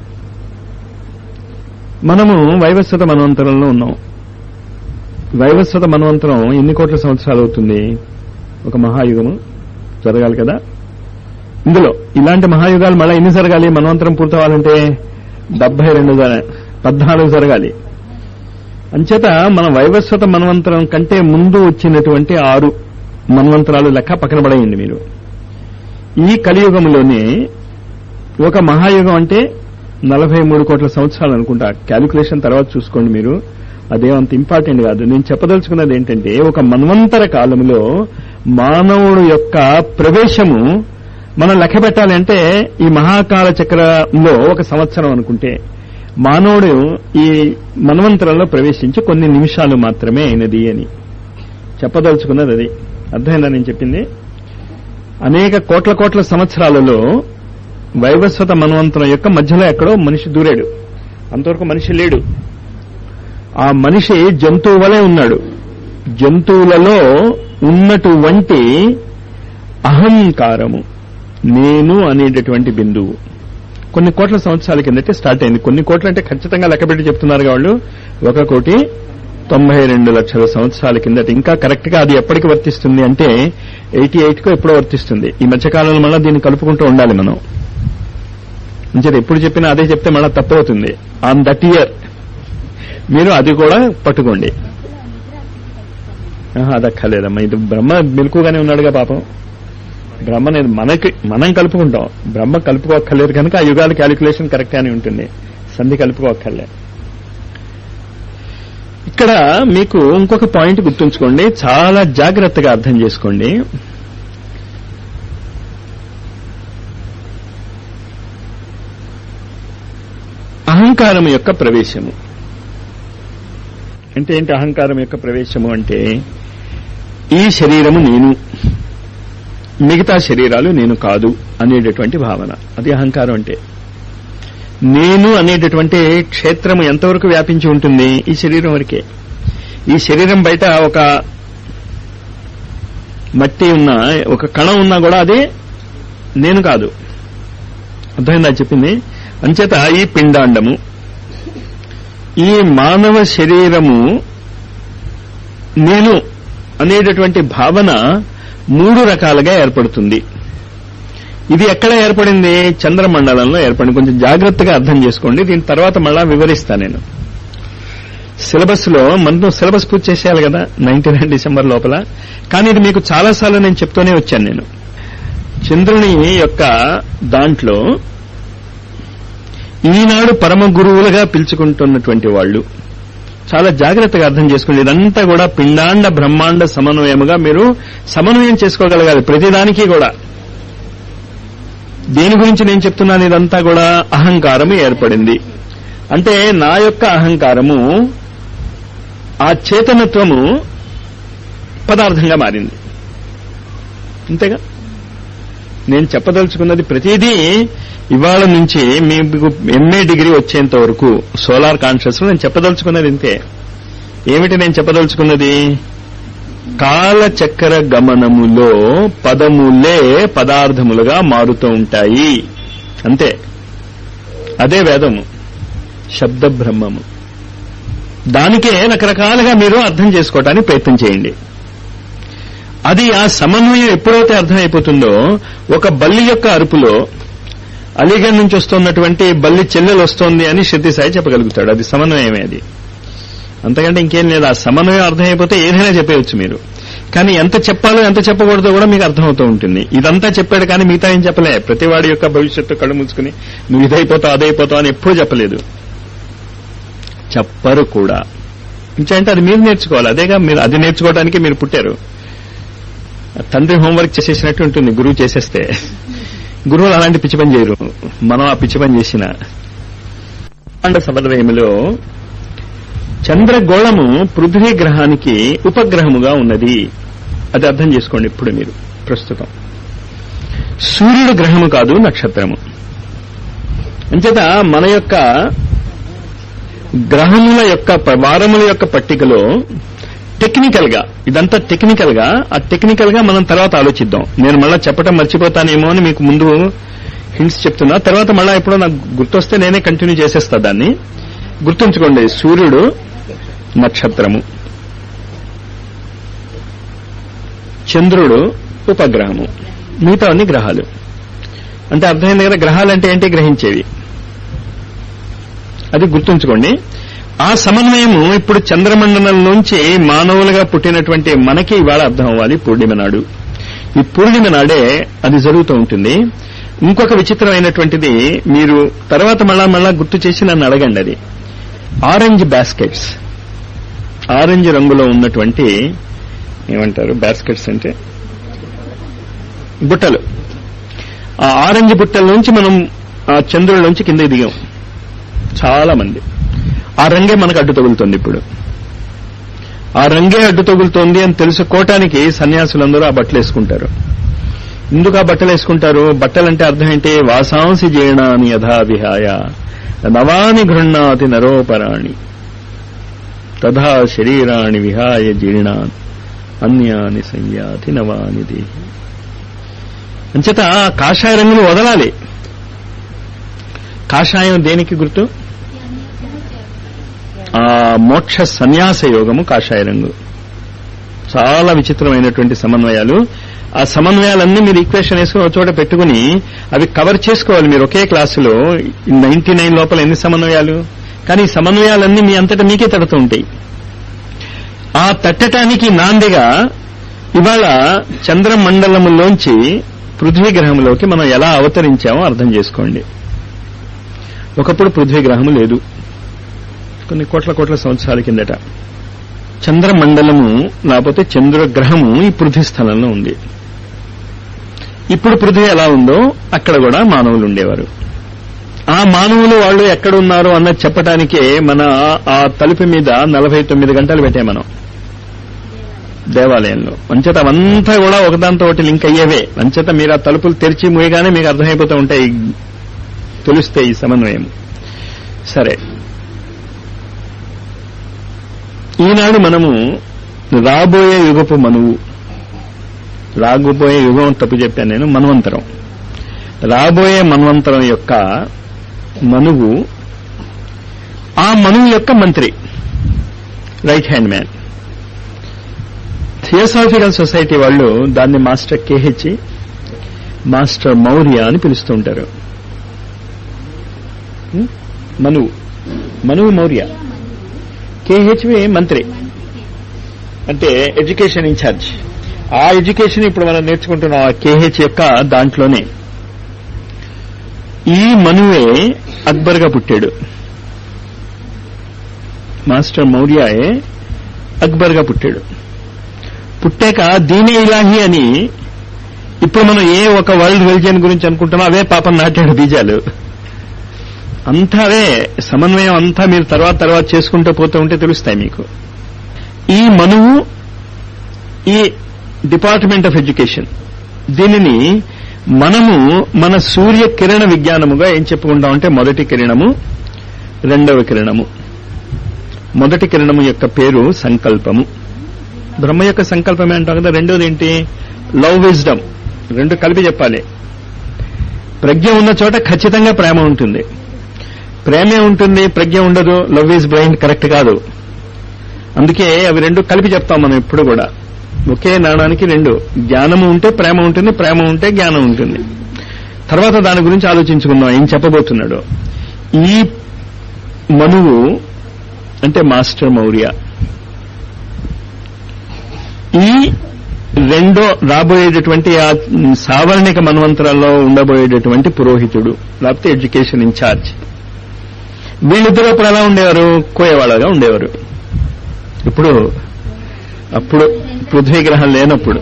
మనము వైవస్వత మన్వంతరంలో ఉన్నాం. వైవస్వత మన్వంతరం ఎన్ని కోట్ల సంవత్సరాలు అవుతుంది? ఒక మహాయుగము జరగాలి కదా. ఇందులో ఇలాంటి మహాయుగాలు మళ్ళీ ఎన్ని జరగాలి? మన్వంతరం పూర్తవ్వాలంటే 14 జరగాలి. అంచేత మన వైవస్వత మన్వంతరం కంటే ముందు వచ్చినటువంటి 6 మన్వంతరాలు లెక్క పక్కన పడేయండి మీరు. ఈ కలియుగంలోనే ఒక మహాయుగం అంటే 43 కోట్ల సంవత్సరాలు అనుకుంటా. క్యాలిక్యులేషన్ తర్వాత చూసుకోండి మీరు, అదేమంత ఇంపార్టెంట్ కాదు. నేను చెప్పదలుచుకున్నది ఏంటంటే, ఒక మన్వంతర కాలంలో మానవుడు యొక్క ప్రవేశము మనం లెక్క పెట్టాలంటే ఈ మహాకాల చక్రంలో ఒక సంవత్సరం అనుకుంటే మానవుడు ఈ మన్వంతరంలో ప్రవేశించి కొన్ని నిమిషాలు మాత్రమే అయినది అని చెప్పదలుచుకున్నది. అది అర్థమైందా నేను చెప్పింది? అనేక కోట్ల కోట్ల సంవత్సరాలలో వైవస్వత మన్వంతరం యొక్క మధ్యలో ఎక్కడో మనిషి దూరాడు. అంతవరకు మనిషి లేడు. ఆ మనిషి జంతువు వలె ఉన్నాడు. జంతువులలో ఉన్నటువంటి అహంకారము, నేను అనేటటువంటి బిందువు కొన్ని కోట్ల సంవత్సరాల కిందటే స్టార్ట్ అయింది. కొన్ని కోట్లు అంటే ఖచ్చితంగా లెక్కపెట్టి చెప్తున్నారు వాళ్ళు. 1,92,00,000 సంవత్సరాల కిందట. ఇంకా కరెక్ట్ గా అది ఎప్పటికి వర్తిస్తుంది అంటే 88 కో ఎప్పుడో వర్తిస్తుంది. ఈ మధ్యకాలంలో మళ్ళీ దీన్ని కలుపుకుంటూ ఉండాలి మనం. అంటే ఎప్పుడు చెప్పినా అదే చెప్తే మళ్ళీ తప్పవుతుంది. ఆన్ దట్ ఇయర్ మీరు అది కూడా పట్టుకోండి. అదక్కర్లేదమ్మా, ఇది బ్రహ్మ మెలకుగానే ఉన్నాడుగా పాపం. బ్రహ్మని మనం కలుపుకుంటాం, బ్రహ్మ కలుపుకోక్కర్లేదు కనుక ఆ యుగాల క్యాలిక్యులేషన్ కరెక్ట్ గానే ఉంటుంది. సంధి కలుపుకోక్కర్లే. ఇక్కడ మీకు ఇంకొక పాయింట్ గుర్తుంచుకోండి, చాలా జాగ్రత్తగా అర్థం చేసుకోండి. అహంకారం యొక్క ప్రవేశము అంటే ఏంటి? అహంకారం యొక్క ప్రవేశము అంటే ఈ శరీరము నేను, మిగతా శరీరాలు నేను కాదు అనేటటువంటి భావన. అది అహంకారం అంటే. నేను అనేటటువంటి క్షేత్రము ఎంతవరకు వ్యాపించి ఉంటుంది? ఈ శరీరం వరకే. ఈ శరీరం బయట ఒక మట్టి ఉన్నా, ఒక కణం ఉన్నా కూడా అది నేను కాదు. అర్థమైందా చెప్పింది? అంచేత ఈ పిండాండము, ఈ మానవ శరీరము నేను అనేటటువంటి భావన 3 రకాలుగా ఏర్పడుతుంది. ఇది ఎక్కడ ఏర్పడింది? చంద్రమండలంలో ఏర్పడింది. కొంచెం జాగ్రత్తగా అర్థం చేసుకోండి. దీని తర్వాత మళ్ళా వివరిస్తా నేను. సిలబస్ లో మనం సిలబస్ పూర్తి చేసేయాలి కదా 19 డిసెంబర్ లోపల. కానీ ఇది మీకు చాలాసార్లు నేను చెప్తూనే వచ్చాను. నేను చంద్రుని యొక్క దాంట్లో ఈనాడు పరమ గురువులుగా పిలుచుకుంటున్నటువంటి వాళ్ళు చాలా జాగ్రత్తగా అర్థం చేసుకోండి. ఇదంతా కూడా పిండాండ బ్రహ్మాండ సమన్వయముగా మీరు సమన్వయం చేసుకోగలగాలి ప్రతిదానికి కూడా. దేని గురించి నేను చెప్తున్నాను? ఇదంతా కూడా అహంకారము ఏర్పడింది అంటే నా యొక్క అహంకారము, ఆ చేతనత్వము పదార్థంగా మారింది. అంతేగా నేను చెప్పదలుచుకున్నది. ప్రతిదీ ఇవాళ నుంచి మీకు ఎంఏ డిగ్రీ వచ్చేంత వరకు సోలార్ కాన్షియస్ లో నేను చెప్పదలుచుకున్నది ఇంతే. ఏమిటి నేను చెప్పదలుచుకున్నది? కాలచక్ర గమనములో పదములే పదార్థములుగా మారుతూ ఉంటాయి అంతే. అదే వేదము, శబ్ద బ్రహ్మము. దానికే రకరకాలుగా మీరు అర్థం చేసుకోవటానికి ప్రయత్నం చేయండి. అది ఆ సమన్వయం ఎప్పుడైతే అర్థమైపోతుందో, ఒక బల్లి యొక్క అరుపులో అలీగఢ్ నుంచి వస్తున్నటువంటి బల్లి చెల్లెలు వస్తోంది అని శృతి సాయి చెప్పగలుగుతాడు. అది సమన్వయమే. అది అంతకంటే ఇంకేం లేదు. ఆ సమన్వయం అర్థమైపోతే ఏదైనా చెప్పేయచ్చు మీరు. కానీ ఎంత చెప్పాలో ఎంత చెప్పకూడదో కూడా మీకు అర్థమవుతూ ఉంటుంది. ఇదంతా చెప్పాడు కానీ మిగతా ఏం చెప్పలే. ప్రతివాడి యొక్క భవిష్యత్తు కళ్ళు మూసుకుని నువ్వు ఇదైపోతావు అదైపోతావు అని ఎప్పుడూ చెప్పలేదు, చెప్పరు కూడా. ఇంకంటే అది మీరు నేర్చుకోవాలి. అదేగా మీరు అది నేర్చుకోవడానికి మీరు పుట్టారు. తండ్రి హోంవర్క్ చేసేసినట్టు ఉంటుంది గురువు చేసేస్తే. గురువులు అలాంటి పిచ్చి పని చేయరు. మనం ఆ పిచ్చి పని చేసిన సమన్వయములో చంద్రగోళము పృథ్వీ గ్రహానికి ఉపగ్రహముగా ఉన్నది. అది అర్థం చేసుకోండి ఇప్పుడు మీరు. ప్రస్తుతం సూర్యుడు గ్రహము కాదు, నక్షత్రము. అంచేత మన యొక్క గ్రహముల యొక్క వారముల యొక్క పట్టికలో టెక్నికల్ గా, ఇదంతా టెక్నికల్ గా, ఆ టెక్నికల్ గా మనం తర్వాత ఆలోచిద్దాం. నేను మళ్ళా చెప్పటం మర్చిపోతానేమో అని మీకు ముందు హింట్స్ చెప్తున్నా. తర్వాత మళ్ళా ఎప్పుడో నాకు గుర్తొస్తే నేనే కంటిన్యూ చేసేస్తా దాన్ని. గుర్తుంచుకోండి, సూర్యుడు నక్షత్రము, చంద్రుడు ఉపగ్రహము, మిగతా అన్ని గ్రహాలు. అంటే అర్థమైంది కదా? గ్రహాలంటే ఏంటి? గ్రహించేవి. అది గుర్తుంచుకోండి. ఆ సమన్వయము ఇప్పుడు చంద్రమండలంలోంచి మానవులుగా పుట్టినటువంటి మనకి ఇవాళ అర్థం అవ్వాలి. పూర్ణిమ నాడు, ఈ పూర్ణిమ నాడే అది జరుగుతూ ఉంటుంది. ఇంకొక విచిత్రమైనటువంటిది మీరు తర్వాత మళ్ళా గుర్తు చేసి నన్ను అడగండి. అది ఆరెంజ్ బాస్కెట్స్, ఆరెంజ్ రంగులో ఉన్నటువంటి ఏమంటారు బాస్కెట్స్ అంటే బుట్టలు. ఆ ఆరెంజ్ బుట్టల నుంచి మనం ఆ చంద్రుల్లోంచి కిందకి దిగాం చాలా మంది. ఆ రంగే మనకు అడ్డు తగులుతుంది. ఇప్పుడు ఆ రంగే అడ్డు తగులుతోంది అని తెలుసుకోవటానికి సన్యాసులందరూ ఆ బట్టలు వేసుకుంటారు. ఎందుకు ఆ బట్టలు వేసుకుంటారు? బట్టలంటే అర్థం ఏంటి? వాసాంసి జీర్ణాని యథా విహాయ నవాని గృహ్ణాతి నరోపరాణి తథా శరీరాణి విహాయ జీర్ణాన్ అన్యాని సంయాతి నవాని దేహి. అంచేత కాషాయ రంగును వదలాలి. కాషాయం దేనికి గుర్తు? ఆ మోక్ష సన్యాస యోగము కాషాయ రంగు. చాలా విచిత్రమైనటువంటి సమన్వయాలు. ఆ సమన్వయాలన్నీ మీరు ఈక్వేషన్ వేసుకుని ఒక చోట పెట్టుకుని అవి కవర్ చేసుకోవాలి మీరు ఒకే క్లాసులో. 99 లోపల ఎన్ని సమన్వయాలు? కానీ ఈ సమన్వయాలన్నీ మీ అంతటా మీకే తడుతూ ఉంటాయి. ఆ తట్టటానికి నాందిగా ఇవాళ చంద్రమండలములోంచి పృథ్వీ గ్రహంలోకి మనం ఎలా అవతరించామో అర్థం చేసుకోండి. ఒకప్పుడు పృథ్వీ గ్రహము లేదు, కొన్ని కోట్ల సంవత్సరాల కిందట. చంద్రమండలము లేకపోతే చంద్రగ్రహము ఈ పృథ్వీ స్థలంలో ఉంది. ఇప్పుడు పృథ్వీ ఎలా ఉందో అక్కడ కూడా మానవులు ఉండేవారు. ఆ మానవులు వాళ్ళు ఎక్కడున్నారు అన్నది చెప్పడానికే మన ఆ తలుపు మీద 49 గంటలు పెట్టాం మనం దేవాలయంలో. అంచేత అవంతా కూడా ఒకదాంతో ఒకటి లింక్ అయ్యేవే. అంచేత మీరు ఆ తలుపులు తెరిచి మూయగానే మీకు అర్థమైపోతూ ఉంటాయి, తెలుస్తాయి ఈ సమన్వయం. సరే, ఈనాడు మనము రాబోయే యుగపు మనువు, రాబోయే యుగం తప్పు చెప్పాను నేను, మన్వంతరం, రాబోయే మన్వంతరం యొక్క మనువు, ఆ మనువు యొక్క మంత్రి, right hand man. Theosophical society వాళ్ళు దాన్ని మాస్టర్ కేహెచ్, మాస్టర్ మౌర్య అని పిలుస్తూ ఉంటారు. మనువు మౌర్య, కేహెచ్వి మంత్రి అంటే ఎడ్యుకేషన్ ఇన్ఛార్జ్. ఆ ఎడ్యుకేషన్ ఇప్పుడు మనం నేర్చుకుంటున్నాం ఆ కేహెచ్ యొక్క దాంట్లోనే. ఈ మనువే అక్బర్గా పుట్టాడు. మాస్టర్ మౌర్యయే అక్బర్గా పుట్టాడు. పుట్టాక దీనే ఇలాహి అని ఇప్పుడు మనం ఏ ఒక వరల్డ్ రిలిజియన్ గురించి అనుకుంటున్నాం అవే పాపం నాటాడు బీజాలు. అంతా అవే సమన్వయం. అంతా మీరు తర్వాత చేసుకుంటూ పోతూ ఉంటే తెలుస్తాయి మీకు. ఈ మనువు, ఈ డిపార్ట్మెంట్ ఆఫ్ ఎడ్యుకేషన్, దీనిని మనము మన సూర్య కిరణ విజ్ఞానముగా ఏం చెప్పుకుంటామంటే మొదటి కిరణము, రెండవ కిరణము. మొదటి కిరణము యొక్క పేరు సంకల్పము, బ్రహ్మ యొక్క సంకల్పమే అంటాం కదా. రెండోది ఏంటి? Love, wisdom. రెండు కలిపి చెప్పాలి. ప్రజ్ఞ ఉన్న చోట ఖచ్చితంగా ప్రేమ ఉంటుంది, ప్రేమే ఉంటుంది, ప్రజ్ఞ ఉండదు. లవ్ ఈజ్ బ్లైండ్ కరెక్ట్ కాదు. అందుకే అవి రెండు కలిపి చెప్తాం మనం ఎప్పుడు కూడా. ఒకే నాణానికి రెండు. జ్ఞానము ఉంటే ప్రేమ ఉంటుంది, ప్రేమ ఉంటే జ్ఞానం ఉంటుంది. తర్వాత దాని గురించి ఆలోచించుకుందాం ఏం చెప్పబోతున్నాడు. ఈ మనువు అంటే మాస్టర్ మౌర్య, ఈ రెండో రాబోయేటటువంటి ఆ సావర్ణిక మన్వంతరాల్లో ఉండబోయేటటువంటి పురోహితుడు లేకపోతే ఎడ్యుకేషన్ ఇన్ఛార్జ్. వీళ్ళిద్దరూ అప్పుడు ఎలా ఉండేవారు? కోయవాళ్ళగా ఉండేవారు. అప్పుడు పృథ్వీ గ్రహం లేనప్పుడు.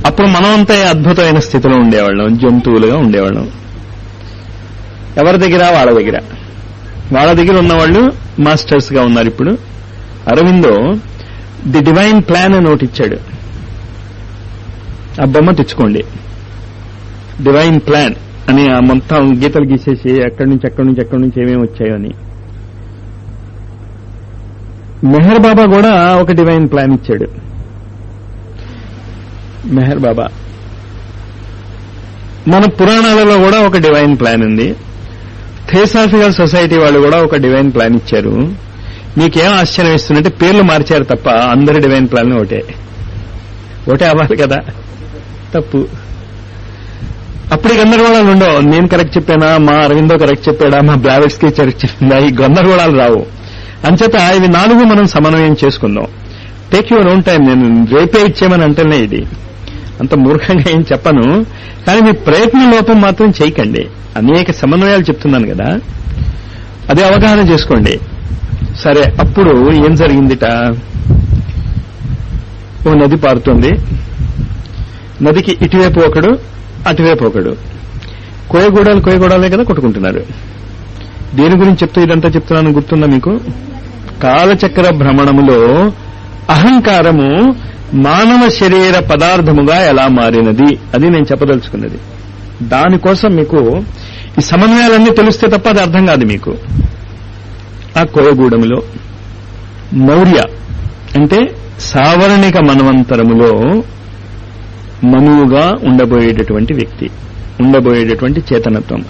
అప్పుడు మనమంతా అద్భుతమైన స్థితిలో ఉండేవాళ్ళం, జంతువులుగా ఉండేవాళ్ళం. ఎవరి దగ్గర? వాళ్ళ దగ్గర. వాళ్ళ దగ్గర ఉన్నవాళ్ళు మాస్టర్స్ గా ఉన్నారు. ఇప్పుడు అరవిందో ది డివైన్ ప్లాన్ అని ఒకటి ఇచ్చాడు. ఆ బొమ్మ తెచ్చుకోండి, డివైన్ ప్లాన్ అని. ఆ మొత్తం గీతలు గీసేసి ఎక్కడి నుంచి ఏమేమి వచ్చాయో అని. మెహర్ బాబా కూడా ఒక డివైన్ ప్లాన్ ఇచ్చాడు. మెహర్ బాబా. మన పురాణాలలో కూడా ఒక డివైన్ ప్లాన్ ఉంది. థియోసాఫికల్ సొసైటీ వాళ్ళు కూడా ఒక డివైన్ ప్లాన్ ఇచ్చారు. మీకేం ఆశ్చర్యం ఇస్తుందంటే పేర్లు మార్చారు తప్ప అందరి డివైన్ ప్లాన్ ఒకటే అవ్వాలి కదా. తప్పు. అప్పుడు ఈ గందరగోళాలు ఉండవు. నేను కరెక్ట్ చెప్పానా, మా అరవిందో కరెక్ట్ చెప్పాడా, మా బ్లావెట్స్కి కరెక్ట్ చెప్పిందా, ఈ గందరగోళాలు రావు. అంచేత ఇవి 4 మనం సమన్వయం చేసుకుందాం. Take your own time. నేను రేపే ఇచ్చేమని అంటేనే ఇది అంత మూర్ఖంగా ఏం చెప్పను. కానీ మీ ప్రయత్న లోపం మాత్రం చేయకండి. అనేక సమన్వయాలు చెప్తున్నాను కదా, అదే అవగాహన చేసుకోండి. సరే, అప్పుడు ఏం జరిగిందిట? ఓ నది పారుతుంది. నదికి ఇటువైపు ఒకడు, అటువైపు ఒకడు. కోయగూడాలే కదా కొట్టుకుంటున్నారు. దేని గురించి చెప్తూ ఇదంతా చెప్తున్నాను గుర్తుందా మీకు? కాలచక్ర భ్రమణములో అహంకారము మానవ శరీర పదార్థముగా ఎలా మారినది అది నేను చెప్పదలుచుకున్నది. దానికోసం మీకు ఈ సమన్వయాలన్నీ తెలిస్తే తప్ప అది అర్థం కాదు మీకు. ఆ కోయగూడములో మౌర్య అంటే సావర్ణిక మన్వంతరములో మనువుగా ఉండబోయేటటువంటి వ్యక్తి, ఉండబోయేటటువంటి చేతనత్వం.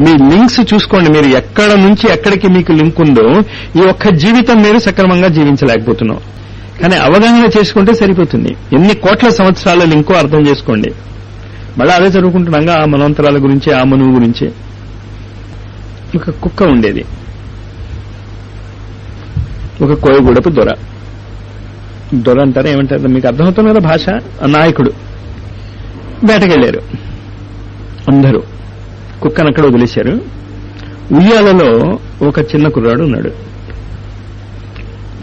మీ లింక్స్ చూసుకోండి. మీరు ఎక్కడ నుంచి ఎక్కడికి మీకు లింక్ ఉందో ఈ ఒక్క జీవితం మీరు సక్రమంగా జీవించలేకపోతున్నాం. కానీ అవగాహన చేసుకుంటే సరిపోతుంది. ఎన్ని కోట్ల సంవత్సరాల లింకో అర్థం చేసుకోండి. మళ్ళీ అదే చదువుకుంటున్నాగా ఆ మన్వంతరాల గురించి, ఆ మనువు గురించి. ఒక కుక్క ఉండేది, ఒక కోయగూడపు దొర. దొర అంటారా ఏమంటారు మీకు అర్థమవుతుంది కదా భాష. నాయకుడు వేటకెళ్లారు అందరూ, కుక్కను అక్కడ వదిలేశారు. ఉయ్యాలలో ఒక చిన్న కుర్రాడు ఉన్నాడు,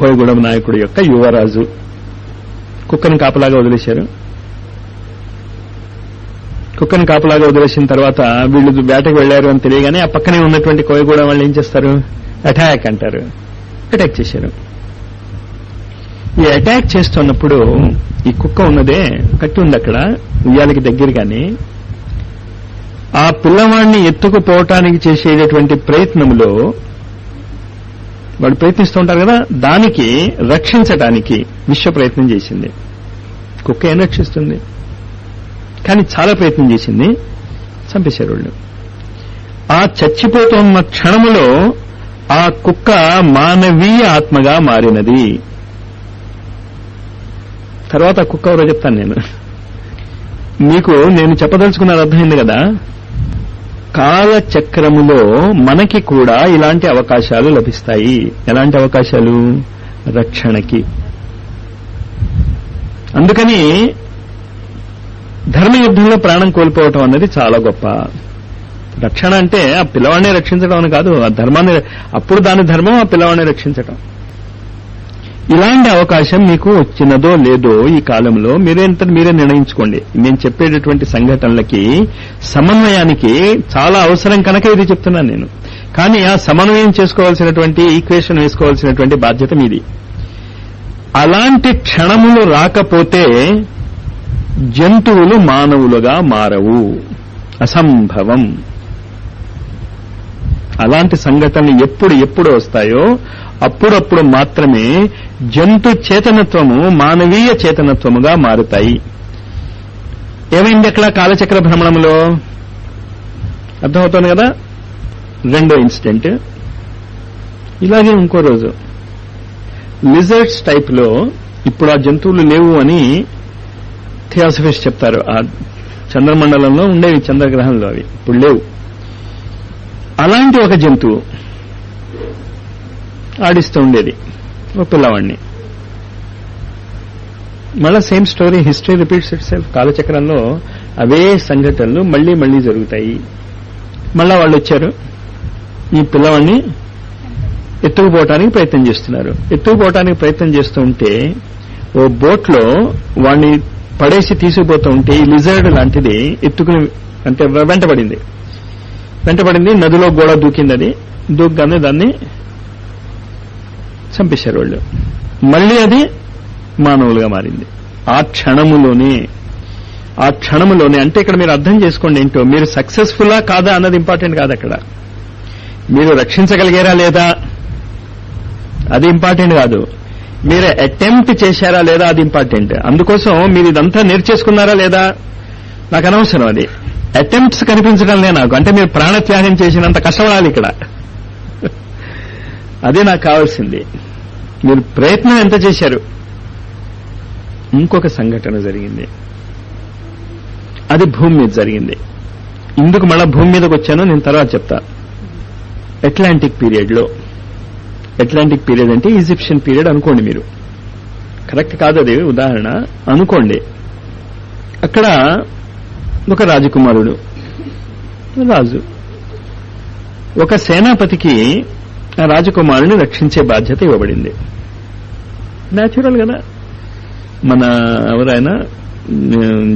కోయగూడెం నాయకుడు యొక్క యువరాజు. కుక్కను కాపలాగా వదిలేశారు. కుక్కను కాపలాగా వదిలేసిన తర్వాత వీళ్ళు వేటకు వెళ్లారు అని తెలియగానే ఆ పక్కనే ఉన్నటువంటి కోయగూడెం వాళ్ళు ఏం చేస్తారు? అటాక్ అంటారు. అటాక్ చేశారు. ఈ అటాక్ చేస్తున్నప్పుడు ఈ కుక్క ఉన్నదే కట్టి ఉంది అక్కడ ఉయ్యాలకి దగ్గరగానే. ఆ పిల్లవాడిని ఎత్తుకుపోవటానికి చేసేటటువంటి ప్రయత్నంలో వాడు ప్రయత్నిస్తూ ఉంటారు కదా, దానికి రక్షించటానికి విశ్వ ప్రయత్నం చేసింది. కుక్క ఏం రక్షిస్తుంది? కానీ చాలా ప్రయత్నం చేసింది. చంపేశారు వాళ్ళు. ఆ చచ్చిపోతున్న క్షణములో ఆ కుక్క మానవీయ ఆత్మగా మారినది. తర్వాత కుక్క ఎవరో చెప్తాను నేను మీకు. నేను చెప్పదలుచుకున్నది అర్థమైంది కదా. కాలచక్రములో మనకి కూడా ఇలాంటి అవకాశాలు లభిస్తాయి. ఎలాంటి అవకాశాలు? రక్షణకి. అందుకని ధర్మయుద్ధంలో ప్రాణం కోల్పోవటం అన్నది చాలా గొప్ప రక్షణ. అంటే ఆ పిల్లవాడిని రక్షించడం అని కాదు, ఆ ధర్మాన్ని, అప్పుడు దాని ధర్మం ఆ పిల్లవాడిని రక్షించటం. ఇలాంటి అవకాశం మీకు వచ్చినదో లేదో ఈ కాలంలో మీరే నిర్ణయించుకోండి. నేను చెప్పేటటువంటి సంఘటనలకి సమన్వయానికి చాలా అవసరం కనుక ఇది చెప్తున్నాను నేను. కానీ ఆ సమన్వయం చేసుకోవాల్సినటువంటి, ఈక్వేషన్ వేసుకోవాల్సినటువంటి బాధ్యత మీది. అలాంటి క్షణములు రాకపోతే జంతువులు మానవులుగా మారవు, అసంభవం. అలాంటి సంఘటనలు ఎప్పుడు వస్తాయో అప్పుడప్పుడు మాత్రమే జంతు చేతనత్వము మానవీయ చేతనత్వముగా మారుతాయి. ఏమైంది అక్కడ కాలచక్ర భ్రమణంలో? అర్థమవుతోంది కదా. రెండో ఇన్సిడెంట్ ఇలాగే ఇంకో రోజు లిజర్డ్స్ టైప్ లో. ఇప్పుడు ఆ జంతువులు లేవు అని థియాసఫిస్ట్ చెప్తారు. ఆ చంద్రమండలంలో ఉండేవి, చంద్రగ్రహంలో, అవి ఇప్పుడు లేవు. అలాంటి ఒక జంతువు ఆడిస్తూ ఉండేది ఒక పిల్లవాడిని. మళ్ళా same story, history repeats itself. కాలచక్రంలో అవే సంఘటనలు మళ్లీ జరుగుతాయి. మళ్ళా వాళ్ళు వచ్చారు, ఈ పిల్లవాడిని ఎత్తుకుపోవటానికి ప్రయత్నం చేస్తున్నారు. ఎత్తుకుపోవటానికి ప్రయత్నం చేస్తూ ఉంటే ఓ బోట్లో వాడిని పడేసి తీసుకుపోతూ ఉంటే ఈ లిజర్డ్ లాంటిది ఎత్తుకుని, అంటే వెంటబడింది, నదిలో గోడ దూకింది. అది దూకగానే దాన్ని చంపేశారు వాళ్ళు. మళ్లీ అది మానవులుగా మారింది ఆ క్షణములోనే. అంటే ఇక్కడ మీరు అర్థం చేసుకోండి ఏంటో. మీరు సక్సెస్ఫుల్లా కాదా అన్నది ఇంపార్టెంట్ కాదు అక్కడ. మీరు రక్షించగలిగారా లేదా అది ఇంపార్టెంట్ కాదు. మీరు అటెంప్ట్ చేశారా లేదా అది ఇంపార్టెంట్. అందుకోసం మీరు ఇదంతా నేర్చేసుకున్నారా లేదా నాకు అనవసరం. అది అటెంప్ట్స్ కనిపించడంలే నాకు. అంటే మీరు ప్రాణత్యాగం చేసినంత కష్టపడాలి ఇక్కడ. అదే నాకు కావాల్సింది. మీరు ప్రయత్నం ఎంత చేశారు. ఇంకొక సంఘటన జరిగింది, అది భూమి మీద జరిగింది. ఇందుకు మళ్ళా భూమి మీదకి వచ్చానో నేను తర్వాత చెప్తా. అట్లాంటిక్ పీరియడ్ అంటే ఈజిప్షియన్ పీరియడ్ అనుకోండి మీరు. కరెక్ట్ కాదు అది ఉదాహరణ అనుకోండి. అక్కడ ఒక రాజకుమారుడు, రాజు, ఒక సేనాపతికి ఆ రాజకుమారుని రక్షించే బాధ్యత ఇవ్వబడింది. న్యాచురల్ కదా. మన ఎవరైనా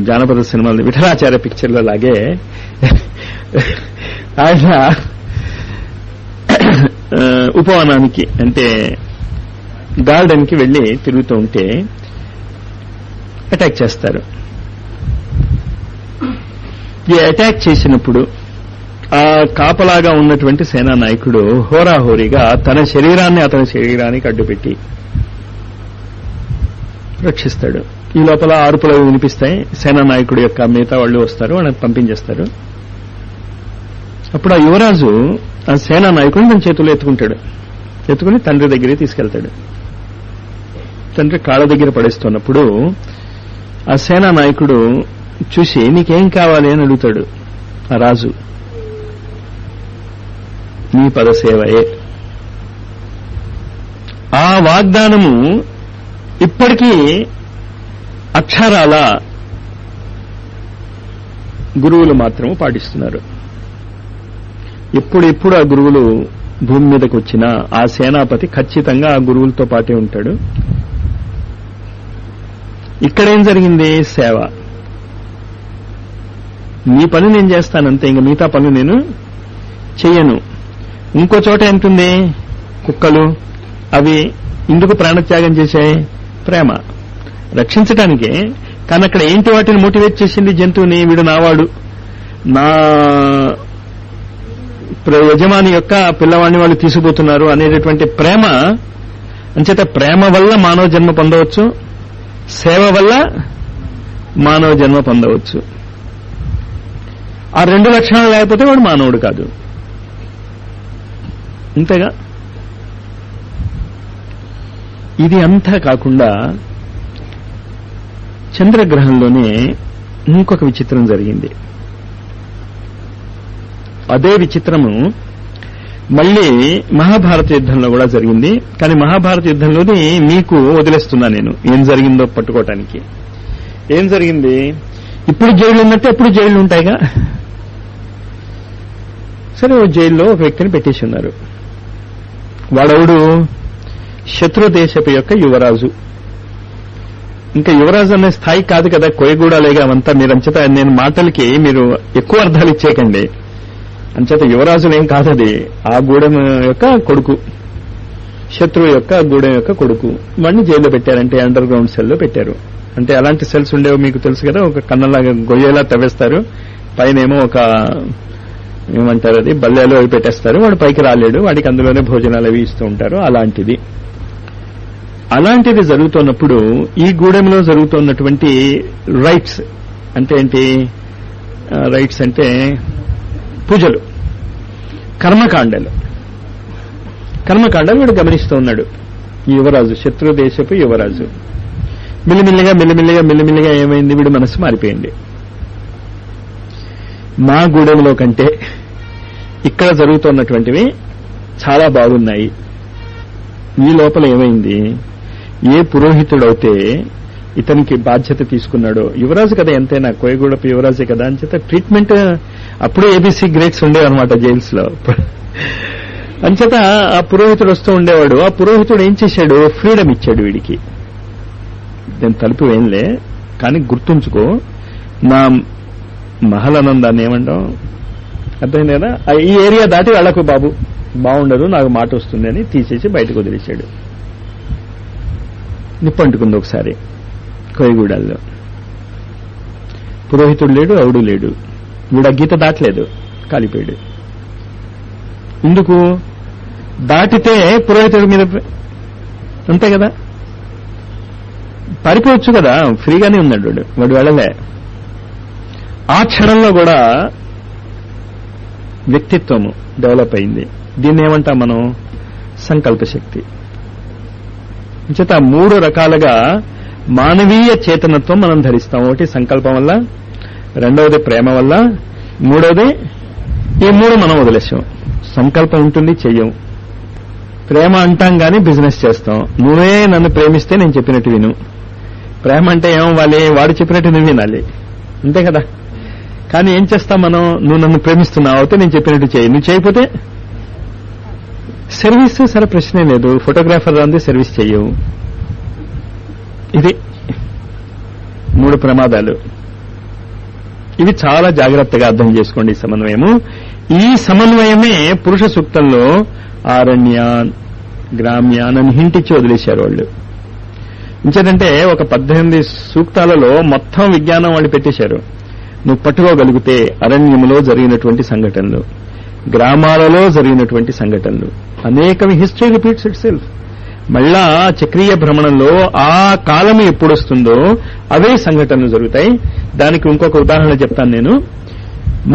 జానపద సినిమాలు విఠలాచార్య పిక్చర్లో లాగే ఆయన ఉపవనానికి అంటే గార్డెన్ కి వెళ్లి తిరుగుతూ ఉంటే అటాక్ చేస్తారు. ఈ అటాక్ చేసినప్పుడు ఆ కాపలాగా ఉన్నటువంటి సేనా నాయకుడు హోరాహోరీగా తన శరీరాన్ని అతని శరీరానికి అడ్డుపెట్టి రక్షిస్తాడు. ఈ లోపల అరుపులు వినిపిస్తాయి. సేనా నాయకుడు యొక్క మిగతా వాళ్ళు వస్తారు, వాళ్ళని పంపించేస్తారు. అప్పుడు ఆ యువరాజు ఆ సేనా నాయకుడిని తన చేతుల్లో ఎత్తుకుంటాడు. ఎత్తుకుని తండ్రి దగ్గరికి తీసుకెళ్తాడు. తండ్రి కాళ్ళ దగ్గర పడేస్తున్నప్పుడు ఆ సేనా నాయకుడు చూసి నీకేం కావాలి అని అడుగుతాడు. ఆ రాజు నీ పదసేవయే. ఆ వాగ్దానము ఇప్పటికీ అక్షరాల గురువులు మాత్రము పాటిస్తున్నారు. ఎప్పుడెప్పుడు ఆ గురువులు భూమి మీదకి వచ్చినా ఆ సేనాపతి ఖచ్చితంగా ఆ గురువులతో పాటే ఉంటాడు. ఇక్కడేం జరిగింది? సేవ. నీ పని నేను చేస్తానంతే, ఇంక మిగతా పనులు నేను చెయ్యను. ఇంకో చోట ఎంతుంది? కుక్కలు అవి ఇందుకు ప్రాణత్యాగం చేశాయి? ప్రేమ రక్షించటానికే. కానీ అక్కడ ఏంటి వాటిని మోటివేట్ చేసింది? జంతువుని, వీడు నావాడు, నా యజమాని యొక్క పిల్లవాడిని వాళ్ళు తీసుకుపోతున్నారు అనేటటువంటి ప్రేమ. అంచేత ప్రేమ వల్ల మానవ జన్మ పొందవచ్చు, సేవ వల్ల మానవ జన్మ పొందవచ్చు. ఆ రెండు లక్షణాలు లేకపోతే వాడు మానవుడు కాదు. అంతేగా. ఇది అంతా కాకుండా చంద్రగ్రహంలోనే ఇంకొక విచిత్రం జరిగింది. అదే విచిత్రము మళ్ళీ మహాభారత యుద్ధంలో కూడా జరిగింది. కానీ మహాభారత యుద్ధంలోని మీకు వదిలేస్తున్నా నేను ఏం జరిగిందో పట్టుకోవటానికి. ఏం జరిగింది? ఇప్పుడు జైలు ఉన్నట్టు ఎప్పుడు జైళ్లు ఉంటాయిగా. సరే, జైల్లో ఒక వ్యక్తిని పెట్టేసి ఉన్నారు. వాడెవడు? శత్రుదేశపు యొక్క యువరాజు. ఇంకా యువరాజు అనే స్థాయి కాదు కదా, కోయగూడలేగా అవంతా. మీరంచేత నేను మాటలకి మీరు ఎక్కువ అర్థాలు ఇచ్చేయకండి. అంచేత యువరాజులేం కాదది. ఆ గూడెం యొక్క కొడుకు, శత్రువు యొక్క గూడెం యొక్క కొడుకు. వాడిని జైల్లో పెట్టారంటే అండర్ గ్రౌండ్ సెల్లో పెట్టారు. అంటే అలాంటి సెల్స్ ఉండేవి మీకు తెలుసు కదా. ఒక కన్నలాగా గొయ్యేలా తవ్వేస్తారు, పైనేమో ఒక ఏమంటారు అది బల్లేలో అవి పెట్టేస్తారు. వాడు పైకి రాలేడు, వాడికి అందులోనే భోజనాలు అవి ఇస్తూ ఉంటారు. అలాంటిది జరుగుతున్నప్పుడు ఈ గూడెంలో జరుగుతున్నటువంటి రైట్స్ అంటే ఏంటి? రైట్స్ అంటే పూజలు, కర్మకాండలు వీడు గమనిస్తూ ఉన్నాడు. ఈ యువరాజు, శత్రుదేశపు యువరాజు. మెల్లిమెల్లిగా ఏమైంది? వీడు మనసు మారిపోయింది. మా గూడెంలో కంటే ఇక్కడ జరుగుతున్నటువంటివి చాలా బాగున్నాయి. ఈ లోపల ఏమైంది? ఏ పురోహితుడైతే ఇతనికి బాధ్యత తీసుకున్నాడో, యువరాజు కదా ఎంతైనా, కోయగూడపు యువరాజే కదా, అంచేత ట్రీట్మెంట్ అప్పుడే ఏబీసీ గ్రేడ్స్ ఉండేవన్నమాట జైల్స్ లో. అంచేత ఆ పురోహితుడు వస్తూ ఉండేవాడు. ఆ పురోహితుడు ఏం చేశాడు? ఫ్రీడమ్ ఇచ్చాడు వీడికి. నేను తలుపు వేయలే, కానీ గుర్తుంచుకో, నా మహలానందాన్ని ఏమంటాం అర్థమైంది కదా, ఈ ఏరియా దాటి వాళ్ళకు బాబు బాగుండదు, నాకు మాట వస్తుంది అని తీసేసి బయటకు వదిలేశాడు. నిప్పంటుకుంది ఒకసారి కోయగూడల్లో. పురోహితుడు లేడు, ఎవడు లేడు. వీడు గీత దాటలేదు, కాలిపోయాడు. ఎందుకు? దాటితే పురోహితుడి మీద అంతే కదా, పారిపోవచ్చు కదా, ఫ్రీగానే ఉన్నాడు వాడు వెళ్ళలే. ఆ క్షణంలో కూడా వ్యక్తిత్వము డెవలప్ అయింది. దీన్ని ఏమంటాం మనం? సంకల్పశక్తి. చేత మూడు రకాలుగా మానవీయ చేతనత్వం మనం ధరిస్తాం. ఒకటి సంకల్పం వల్ల, రెండవది ప్రేమ వల్ల, మూడవది ఈ మూడు మనం వదిలేసాం. సంకల్పం ఉంటుంది, చెయ్యం. ప్రేమ అంటాం కానీ బిజినెస్ చేస్తాం. నువ్వే నన్ను ప్రేమిస్తే నేను చెప్పినట్టు విను. ప్రేమ అంటే ఏమవ్వాలి? వాడు చెప్పినట్టు నువ్వు వినాలి, అంతే కదా. కానీ ఏం చేస్తాం మనం? నువ్వు నన్ను ప్రేమిస్తున్నావు అయితే నేను చెప్పినట్టు చేయి, నువ్వు చేయకపోతే సర్వీస్. సరే, ప్రశ్నే లేదు. ఫోటోగ్రాఫర్ రాంది సర్వీస్ చెయ్యవు. ఇది మూడు ప్రమాదాలు. ఇవి చాలా జాగ్రత్తగా అర్థం చేసుకోండి. సమన్వయము ఈ సమన్వయమే పురుష సూక్తంలో ఆరణ్యాన్ గ్రామ్యాన్ అని హింటిచ్చి వదిలేశారు వాళ్ళు. ఇంకేంటంటే ఒక 18 సూక్తాలలో మొత్తం విజ్ఞానం వాళ్ళు పెట్టేశారు. నువ్వు పట్టుకోగలిగితే అరణ్యములో జరిగినటువంటి సంఘటనలు, గ్రామాలలో జరిగినటువంటి సంఘటనలు, అనేకం హిస్టరీ రిపీట్స్ ఇట్ సెల్ఫ్. మళ్ళా చక్రీయ భ్రమణంలో ఆ కాలం ఎప్పుడొస్తుందో అవే సంఘటనలు జరుగుతాయి. దానికి ఇంకొక ఉదాహరణ చెప్తాను నేను.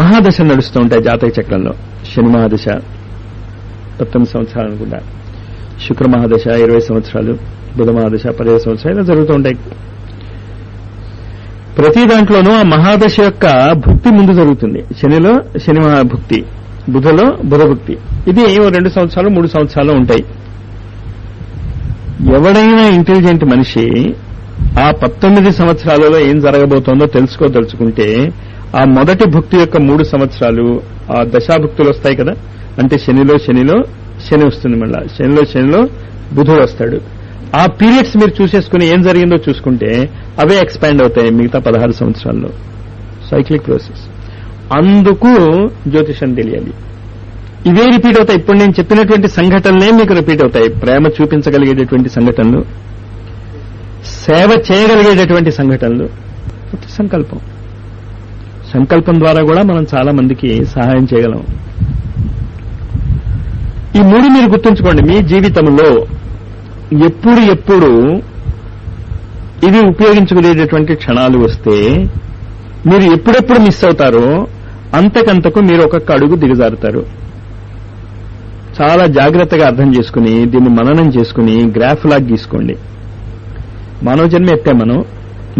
మహాదశ నడుస్తూ ఉంటాయి జాతక చక్రంలో. శని మహాదశ 19 సంవత్సరాలు అనుకుంటా, శుక్ర మహాదశ 20 సంవత్సరాలు, బుధ మహాదశ 15 సంవత్సరాలు ఇలా జరుగుతూ ఉంటాయి. ప్రతి దాంట్లోనూ ఆ మహాదశ యొక్క భుక్తి ముందు జరుగుతుంది. శనిలో శని మహాభుక్తి, బుధలో బుధభుక్తి. ఇది 2 సంవత్సరాలు 3 సంవత్సరాలు ఉంటాయి. ఎవడైనా ఇంటెలిజెంట్ మనిషి ఆ 19 సంవత్సరాలలో ఏం జరగబోతోందో తెలుసుకోదలుచుకుంటే ఆ మొదటి భుక్తి యొక్క 3 సంవత్సరాలు ఆ దశాభుక్తులు వస్తాయి కదా, అంటే శనిలో శని వస్తుంది, మళ్ళా శనిలో బుధుడు వస్తాడు. ఆ పీరియడ్స్ మీరు చూసేసుకుని ఏం జరిగిందో చూసుకుంటే అవే ఎక్స్పాండ్ అవుతాయి మిగతా 16 సంవత్సరాల్లో. Cyclic process. అందుకు జ్యోతిషం తెలియాలి. ఇవే రిపీట్ అవుతాయి. ఇప్పుడు నేను చెప్పినటువంటి సంఘటనలే మీకు రిపీట్ అవుతాయి. ప్రేమ చూపించగలిగేటటువంటి సంఘటనలు, సేవ చేయగలిగేటటువంటి సంఘటనలు, సంకల్పం ద్వారా కూడా మనం చాలా మందికి సహాయం చేయగలం. ఈ 3 మీరు గుర్తుంచుకోండి. మీ జీవితంలో ఎప్పుడు ఇవి ఉపయోగించుకునేటటువంటి క్షణాలు వస్తే మీరు ఎప్పుడెప్పుడు మిస్ అవుతారో అంతకంతకు మీరు ఒక్కొక్క అడుగు దిగజారుతారు. చాలా జాగ్రత్తగా అర్థం చేసుకుని దీన్ని మననం చేసుకుని గ్రాఫ్ లాగా గీసుకోండి. మానవ జన్మ ఎత్తాం మనం.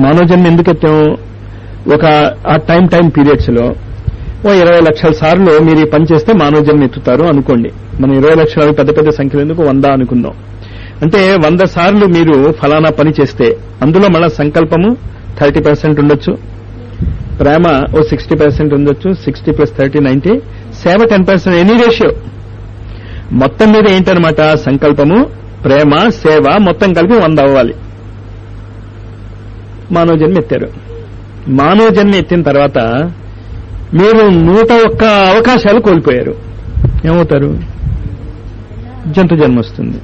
మానవ జన్మ ఎందుకు ఎత్తాం? ఒక ఆ టైం పీరియడ్స్ లో 20 లక్షల సార్లు మీరు ఈ పని చేస్తే మానవ జన్మ ఎత్తుతారు అనుకోండి. మనం 20 లక్షల పెద్ద పెద్ద సంఖ్యలు ఎందుకు 100 అనుకుందాం. అంటే 100 సార్లు మీరు ఫలానా పని చేస్తే అందులో మళ్ళా సంకల్పము 30% ఉండొచ్చు, ప్రేమ 60% ఉండొచ్చు, 60 + 30 90, సేవ 10%, ఎనీ రేషియో. మొత్తం మీద ఏంటనమాట, సంకల్పము, ప్రేమ, సేవ మొత్తం కలిపి 100 అవ్వాలి. మానవ జన్మ ఎత్తారు. మానవ జన్మ ఎత్తిన తర్వాత మీరు 101 అవకాశాలు కోల్పోయారు. ఏమవుతారు? జంతు జన్మ వస్తుంది.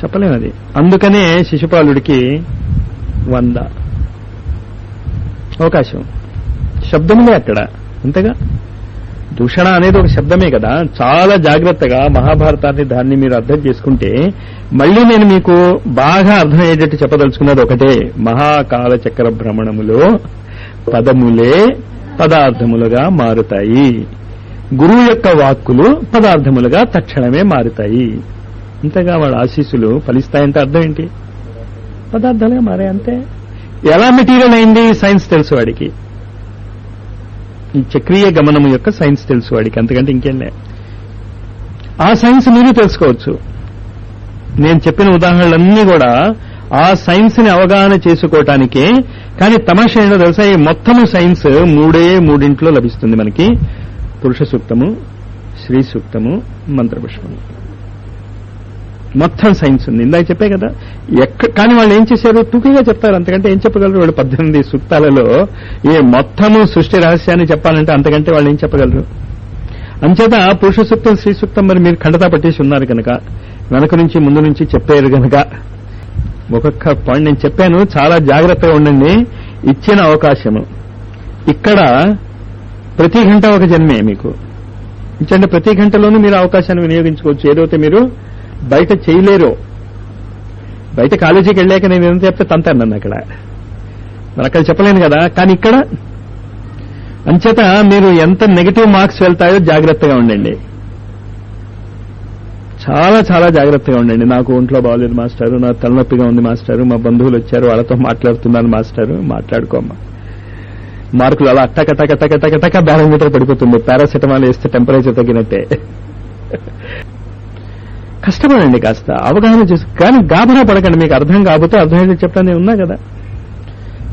చెప్పలేము అది. అందుకనే శిశుపాలుడికి 100 అవకాశం. శబ్దములే అక్కడ, అంతేగా. దూషణ అనేది ఒక శబ్దమే కదా. చాలా జాగ్రత్తగా మహాభారతాన్ని దాన్ని మీరు అర్థం చేసుకుంటే మళ్ళీ నేను మీకు బాగా అర్థమయ్యేటట్టు చెప్పదలుచుకున్నది ఒకటే. మహాకాల చక్ర భ్రమణములో పదములే పదార్థములుగా మారుతాయి. గురువు యొక్క వాక్కులు పదార్థములుగా తక్షణమే మారుతాయి. అంతేగా వాళ్ళ ఆశీస్సులు ఫలిస్తాయంటే అర్థం ఏంటి? పదార్థాలుగా మారాయి అంతే. ఎలా మెటీరియల్ అయింది? సైన్స్ తెలుసు వాడికి. ఈ చక్రీయ గమనము యొక్క సైన్స్ తెలుసు వాడికి, అంతకంటే ఇంకేం లే. ఆ సైన్స్ మీరు తెలుసుకోవచ్చు. నేను చెప్పిన ఉదాహరణలన్నీ కూడా ఆ సైన్స్ ని అవగాహన చేసుకోవటానికే. కానీ తమాషా ఏంటో తెలుసా, ఈ మొత్తము సైన్స్ 3 లభిస్తుంది మనకి. పురుష సూక్తము, శ్రీ సూక్తము, మంత్రపుష్పము, మొత్తం సైన్స్ ఉంది. ఇందాక చెప్పే కదా. కానీ వాళ్ళు ఏం చేశారు? టూకీగా చెప్తారు, అంతకంటే ఏం చెప్పగలరు వాళ్ళు? 18 సూక్తాలలో ఈ మొత్తము సృష్టి రహస్యాన్ని చెప్పాలంటే అంతకంటే వాళ్ళు ఏం చెప్పగలరు? అంచేత పురుష సూక్తం, శ్రీ సూక్తం మరి మీరు ఖండతా పట్టేసి ఉన్నారు కనుక, వెనక నుంచి ముందు నుంచి చెప్పారు కనుక ఒక్కొక్క పాయింట్ నేను చెప్పాను. చాలా జాగ్రత్తగా ఉండండి. ఇచ్చిన అవకాశము ఇక్కడ ప్రతి గంట ఒక జన్మే మీకు ఇచ్చండి. ప్రతి గంటలోనూ మీరు అవకాశాన్ని వినియోగించుకోవచ్చు. ఏదైతే మీరు బయట చేయలేరో. బయట కాలేజీకి వెళ్ళాక నేను ఎంత చెప్తే తంతాను నన్ను అక్కడ, మరి అక్కడ చెప్పలేను కదా. కానీ ఇక్కడ అంచేత మీరు ఎంత నెగటివ్ మార్క్స్ వెళ్తాయో జాగ్రత్తగా ఉండండి. చాలా చాలా జాగ్రత్తగా ఉండండి. నాకు ఒంట్లో బాగోలేదు మాస్టారు, నాకు తలనొప్పిగా ఉంది మాస్టారు, మా బంధువులు వచ్చారు వాళ్ళతో మాట్లాడుతున్నాను మాస్టారు. మాట్లాడుకోమ్మా. మార్కులు అలా టక బ్యారోమీటర్ పడిపోతుంది. పారాసెటమాల్ వేస్తే టెంపరేచర్ తగ్గినట్టే. కష్టపడండి, కాస్త అవగాహన చేసి. కానీ గాబరా పడకండి. మీకు అర్థం కాకపోతే అర్థమయ్యేది చెప్పాను, నేను ఉన్నా కదా.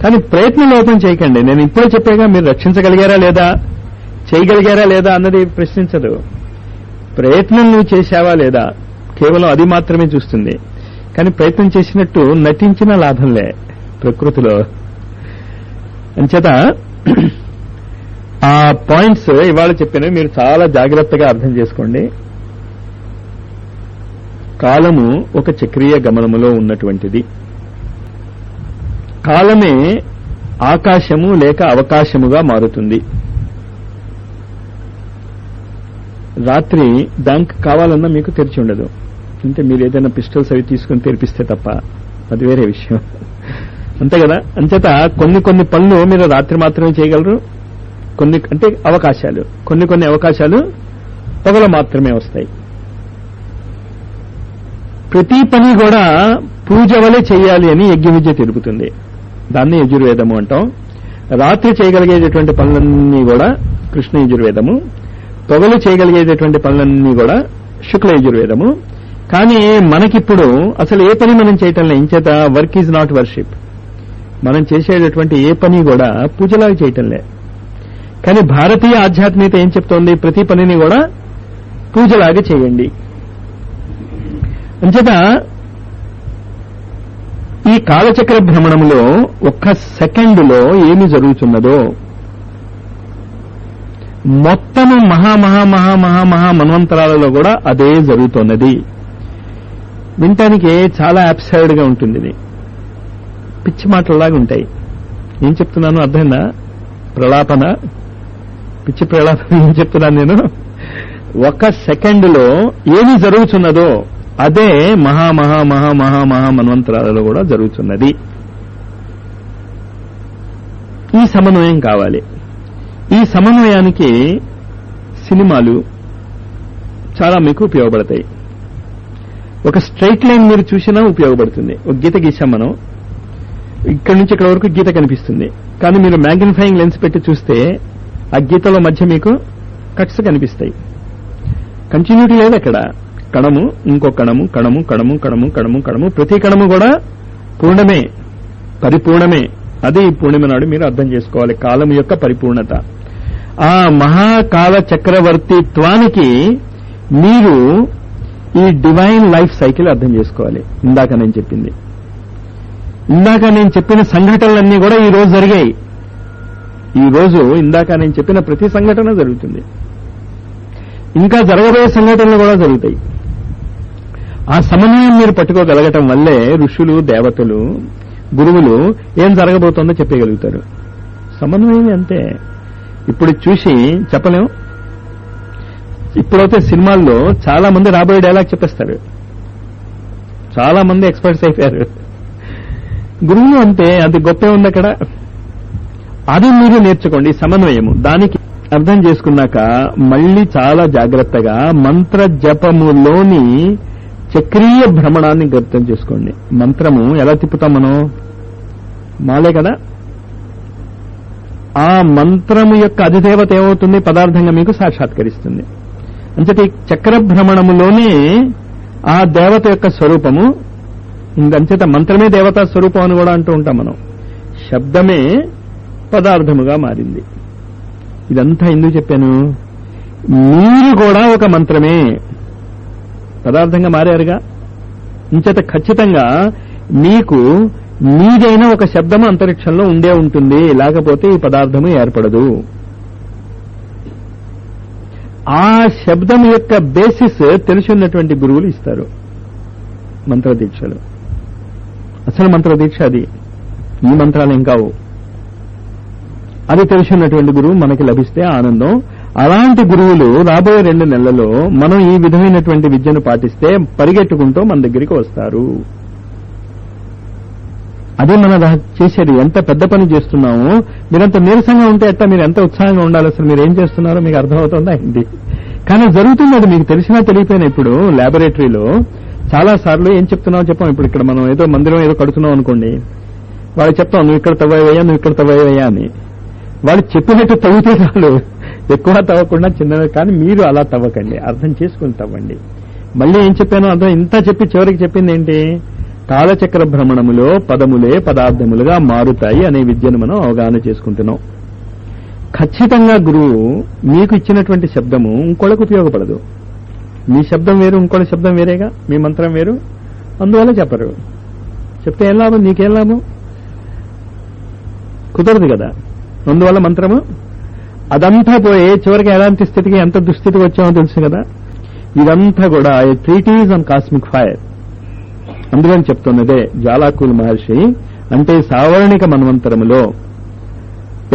కానీ ప్రయత్నం లోపం చేయకండి. నేను ఇప్పుడే చెప్పాగా, మీరు రక్షించగలిగారా లేదా, చేయగలిగారా లేదా అన్నది ప్రశ్నించదు. ప్రయత్నం నువ్వు చేశావా లేదా కేవలం అది మాత్రమే చూస్తుంది. కానీ ప్రయత్నం చేసినట్టు నటించిన లాభంలే ప్రకృతిలో. అంచేత ఆ పాయింట్స్ ఇవాళ చెప్పినవి మీరు చాలా జాగ్రత్తగా అర్థం చేసుకోండి. కాలము ఒక చక్రీయ గమనములో ఉన్నటువంటిది. కాలమే ఆకాశము లేక అవకాశముగా మారుతుంది. రాత్రి బ్యాంక్ కావాలన్నా మీకు తెరిచి ఉండదు. అంటే మీరు ఏదైనా పిస్టల్స్ అవి తీసుకుని తెరిపిస్తే తప్ప, అది వేరే విషయం. అంతే కదా. అంచేత కొన్ని పనులు మీరు రాత్రి మాత్రమే చేయగలరు. అంటే అవకాశాలు, కొన్ని అవకాశాలు పగలు మాత్రమే వస్తాయి. ప్రతి పని కూడా పూజ వలె చేయాలి అని యజ్ఞ విద్య తెలుపుతుంది. దాన్ని యజుర్వేదము అంటాం. రాత్రి చేయగలిగేటటువంటి పనులన్నీ కూడా కృష్ణ యజుర్వేదము, పగలు చేయగలిగేటటువంటి పనులన్నీ కూడా శుక్ల యజుర్వేదము. కానీ మనకిప్పుడు అసలు ఏ పని మనం చేయటంలే. ఇంచేత వర్క్ ఈజ్ నాట్ వర్షిప్. మనం చేసేటటువంటి ఏ పని కూడా పూజలాగా చేయటంలే. కానీ భారతీయ ఆధ్యాత్మికత ఏం చెప్తోంది? ప్రతి పనిని కూడా పూజలాగా చేయండి. అంచేత ఈ కాలచక్ర భ్రమణంలో ఒక్క సెకండులో ఏమి జరుగుతున్నదో మొత్తము మహా మన్వంతరాలలో కూడా అదే జరుగుతున్నది. వినటానికి చాలా అబ్సర్డ్ గా ఉంటుంది. ఇది పిచ్చి మాటల్లాగా ఉంటాయి. ఏం చెప్తున్నాను అర్థమైందా? ప్రలాపన, పిచ్చి ప్రలాపన ఏం చెప్తున్నాను నేను? ఒక సెకండులో ఏమి జరుగుతున్నదో అదే మహా మన్వంతరాలలో కూడా జరుగుతున్నది. ఈ సమన్వయం కావాలి. ఈ సమన్వయానికి సినిమాలు చాలా మీకు ఉపయోగపడతాయి. ఒక స్ట్రైట్ లైన్ మీరు చూసినా ఉపయోగపడుతుంది. ఒక గీత గీసాం మనం, ఇక్కడి నుంచి ఇక్కడ వరకు గీత కనిపిస్తుంది. కానీ మీరు మ్యాగ్నిఫైయింగ్ లెన్స్ పెట్టి చూస్తే ఆ గీతల మధ్య మీకు కట్స్ కనిపిస్తాయి. కంటిన్యూటీ లేదు అక్కడ. కణము, ఇంకో కణము, కణము, ప్రతి కణము కూడా పూర్ణమే, పరిపూర్ణమే. అది ఈ పూర్ణిమ నాడు మీరు అర్థం చేసుకోవాలి కాలం యొక్క పరిపూర్ణత. ఆ మహాకాల చక్రవర్తిత్వానికి మీరు ఈ డివైన్ లైఫ్ సైకిల్ అర్థం చేసుకోవాలి. ఇందాక నేను చెప్పిన సంఘటనలన్నీ కూడా ఈ రోజు జరిగాయి. ఈ రోజు ఇందాక నేను చెప్పిన ప్రతి సంఘటన జరుగుతుంది. ఇంకా జరగబోయే సంఘటనలు కూడా జరుగుతాయి. ఆ సమన్వయం మీరు పట్టుకోగలగటం వల్లే ఋషులు, దేవతలు, గురువులు ఏం జరగబోతోందో చెప్పగలుగుతారు. సమన్వయం అంతే. ఇప్పుడు చూసి చెప్పలేం. ఇప్పుడైతే సినిమాల్లో చాలా మంది రాబోయే డైలాగ్ చెప్పేస్తారు. చాలా మంది ఎక్స్పర్ట్స్ అయిపోయారు. గురువులు అంతే. అది గొప్పే ఉంది అక్కడ. అది మీరు నేర్చుకోండి, సమన్వయము. దానికి అర్థం చేసుకున్నాక మళ్ళీ చాలా జాగ్రత్తగా మంత్ర జపములోని చక్రీయ భ్రమణాన్ని అర్థం చేసుకోండి. మంత్రము ఎలా తిప్పుతాం మనం? మాలే కదా. ఆ మంత్రము యొక్క అధిదేవత ఏమవుతుంది? పదార్థంగా మీకు సాక్షాత్కరిస్తుంది. అంచేత ఈ చక్ర భ్రమణములోనే ఆ దేవత యొక్క స్వరూపము. అంచేత మంత్రమే దేవతా స్వరూపం అని కూడా అంటూ ఉంటాం మనం. శబ్దమే పదార్థముగా మారింది. ఇదంతా ఎందుకు చెప్పాను? మీరు కూడా ఒక మంత్రమే, పదార్థంగా మారారుగా. ఇంచేత ఖచ్చితంగా మీకు మీదైన ఒక శబ్దము అంతరిక్షంలో ఉండే ఉంటుంది. లేకపోతే ఈ పదార్థము ఏర్పడదు. ఆ శబ్దం యొక్క బేసిస్ తెలిసి ఉన్నటువంటి గురువులు ఇస్తారు మంత్రదీక్షలు. అసలు మంత్రదీక్ష అది. ఈ మంత్రాలు ఏం కావు. అది తెలిసి ఉన్నటువంటి గురువు మనకి లభిస్తే ఆనందం. అలాంటి గురువులు రాబోయే 2 నెలల్లో మనం ఈ విధమైనటువంటి విద్యను పాటిస్తే పరిగెట్టుకుంటూ మన దగ్గరికి వస్తారు. అదే మన చేసేది. ఎంత పెద్ద పని చేస్తున్నామో మీరంత నీరసంగా ఉంటే ఎట్లా? మీరు ఎంత ఉత్సాహంగా ఉండాలి? అసలు మీరు ఏం చేస్తున్నారో మీకు అర్థమవుతుందా ఏంటి? కానీ జరుగుతుంది. అది మీకు తెలిసినా తెలియపోయినా. ఇప్పుడు ల్యాబొరేటరీలో చాలా సార్లు ఏం చెప్తున్నామో చెప్పాం. ఇప్పుడు ఇక్కడ మనం ఏదో మందిరం ఏదో కడుతున్నాం అనుకోండి, వాళ్ళు చెప్తాం నువ్వు ఇక్కడ తవ్వయ్యా, నువ్వు ఇక్కడ తవ్వయ్యా అని. వాళ్ళు చెప్పినట్టు తవ్వుతే చాలు, ఎక్కువ తవ్వకుండా చిన్నది. కానీ మీరు అలా తవ్వకండి, అర్థం చేసుకుని తవ్వండి. మళ్ళీ ఏం చెప్పానో అర్థం. ఇంత చెప్పి చివరికి చెప్పింది ఏంటి? కాలచక్ర భ్రమణములో పదములే పదార్థములుగా మారుతాయి అనే విద్యను మనం అవగాహన చేసుకుంటున్నాం. ఖచ్చితంగా గురువు మీకు ఇచ్చినటువంటి శబ్దము ఇంకోళ్ళకు ఉపయోగపడదు. మీ శబ్దం వేరు, ఇంకోళ్ళ శబ్దం వేరేగా. మీ మంత్రం వేరు. అందువల్ల చెప్పరు. చెప్తే ఏం లాభం? నీకేం లాభం? కుదరదు కదా. అందువల్ల మంత్రము అదంతా పోయి చివరికి ఎలాంటి స్థితికి ఎంత దుస్థితికి వచ్చామో తెలుసు కదా. ఇదంతా కూడా ట్రీటీజ్ ఆన్ కాస్మిక్ ఫైర్. అందుకని చెప్తున్నదే జ్వాలాకూల్ మహర్షి అంటే సావర్ణిక మన్వంతరములో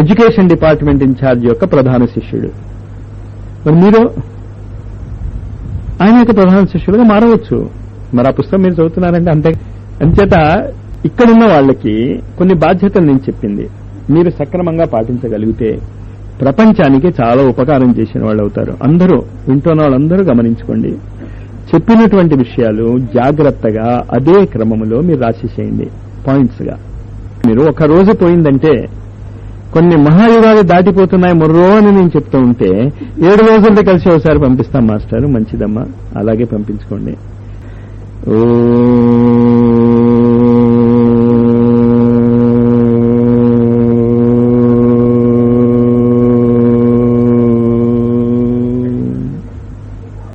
ఎడ్యుకేషన్ డిపార్ట్మెంట్ ఇన్ఛార్జ్ యొక్క ప్రధాన శిష్యుడు. మరి మీరు ఆయన యొక్క ప్రధాన శిష్యులుగా మారవచ్చు. మరి ఆ పుస్తకం మీరు చదువుతున్నారంటే అంతే. అంచేత ఇక్కడున్న వాళ్ళకి కొన్ని బాధ్యతలు నేను చెప్పింది మీరు సక్రమంగా పాటించగలిగితే ప్రపంచానికి చాలా ఉపకారం చేసిన వాళ్ళు అవుతారు. అందరూ వింటున్న వాళ్ళందరూ గమనించుకోండి. చెప్పినటువంటి విషయాలు జాగ్రత్తగా అదే క్రమంలో మీరు రాసేసేయండి పాయింట్స్ గా. మీరు ఒక రోజు పోయిందంటే కొన్ని మహాయుగాలు దాటిపోతున్నాయి మొర్రో అని నేను చెప్తూ ఉంటే 7 రోజులతో కలిసి ఒకసారి పంపిస్తాం మాస్టర్. మంచిదమ్మా, అలాగే పంపించుకోండి.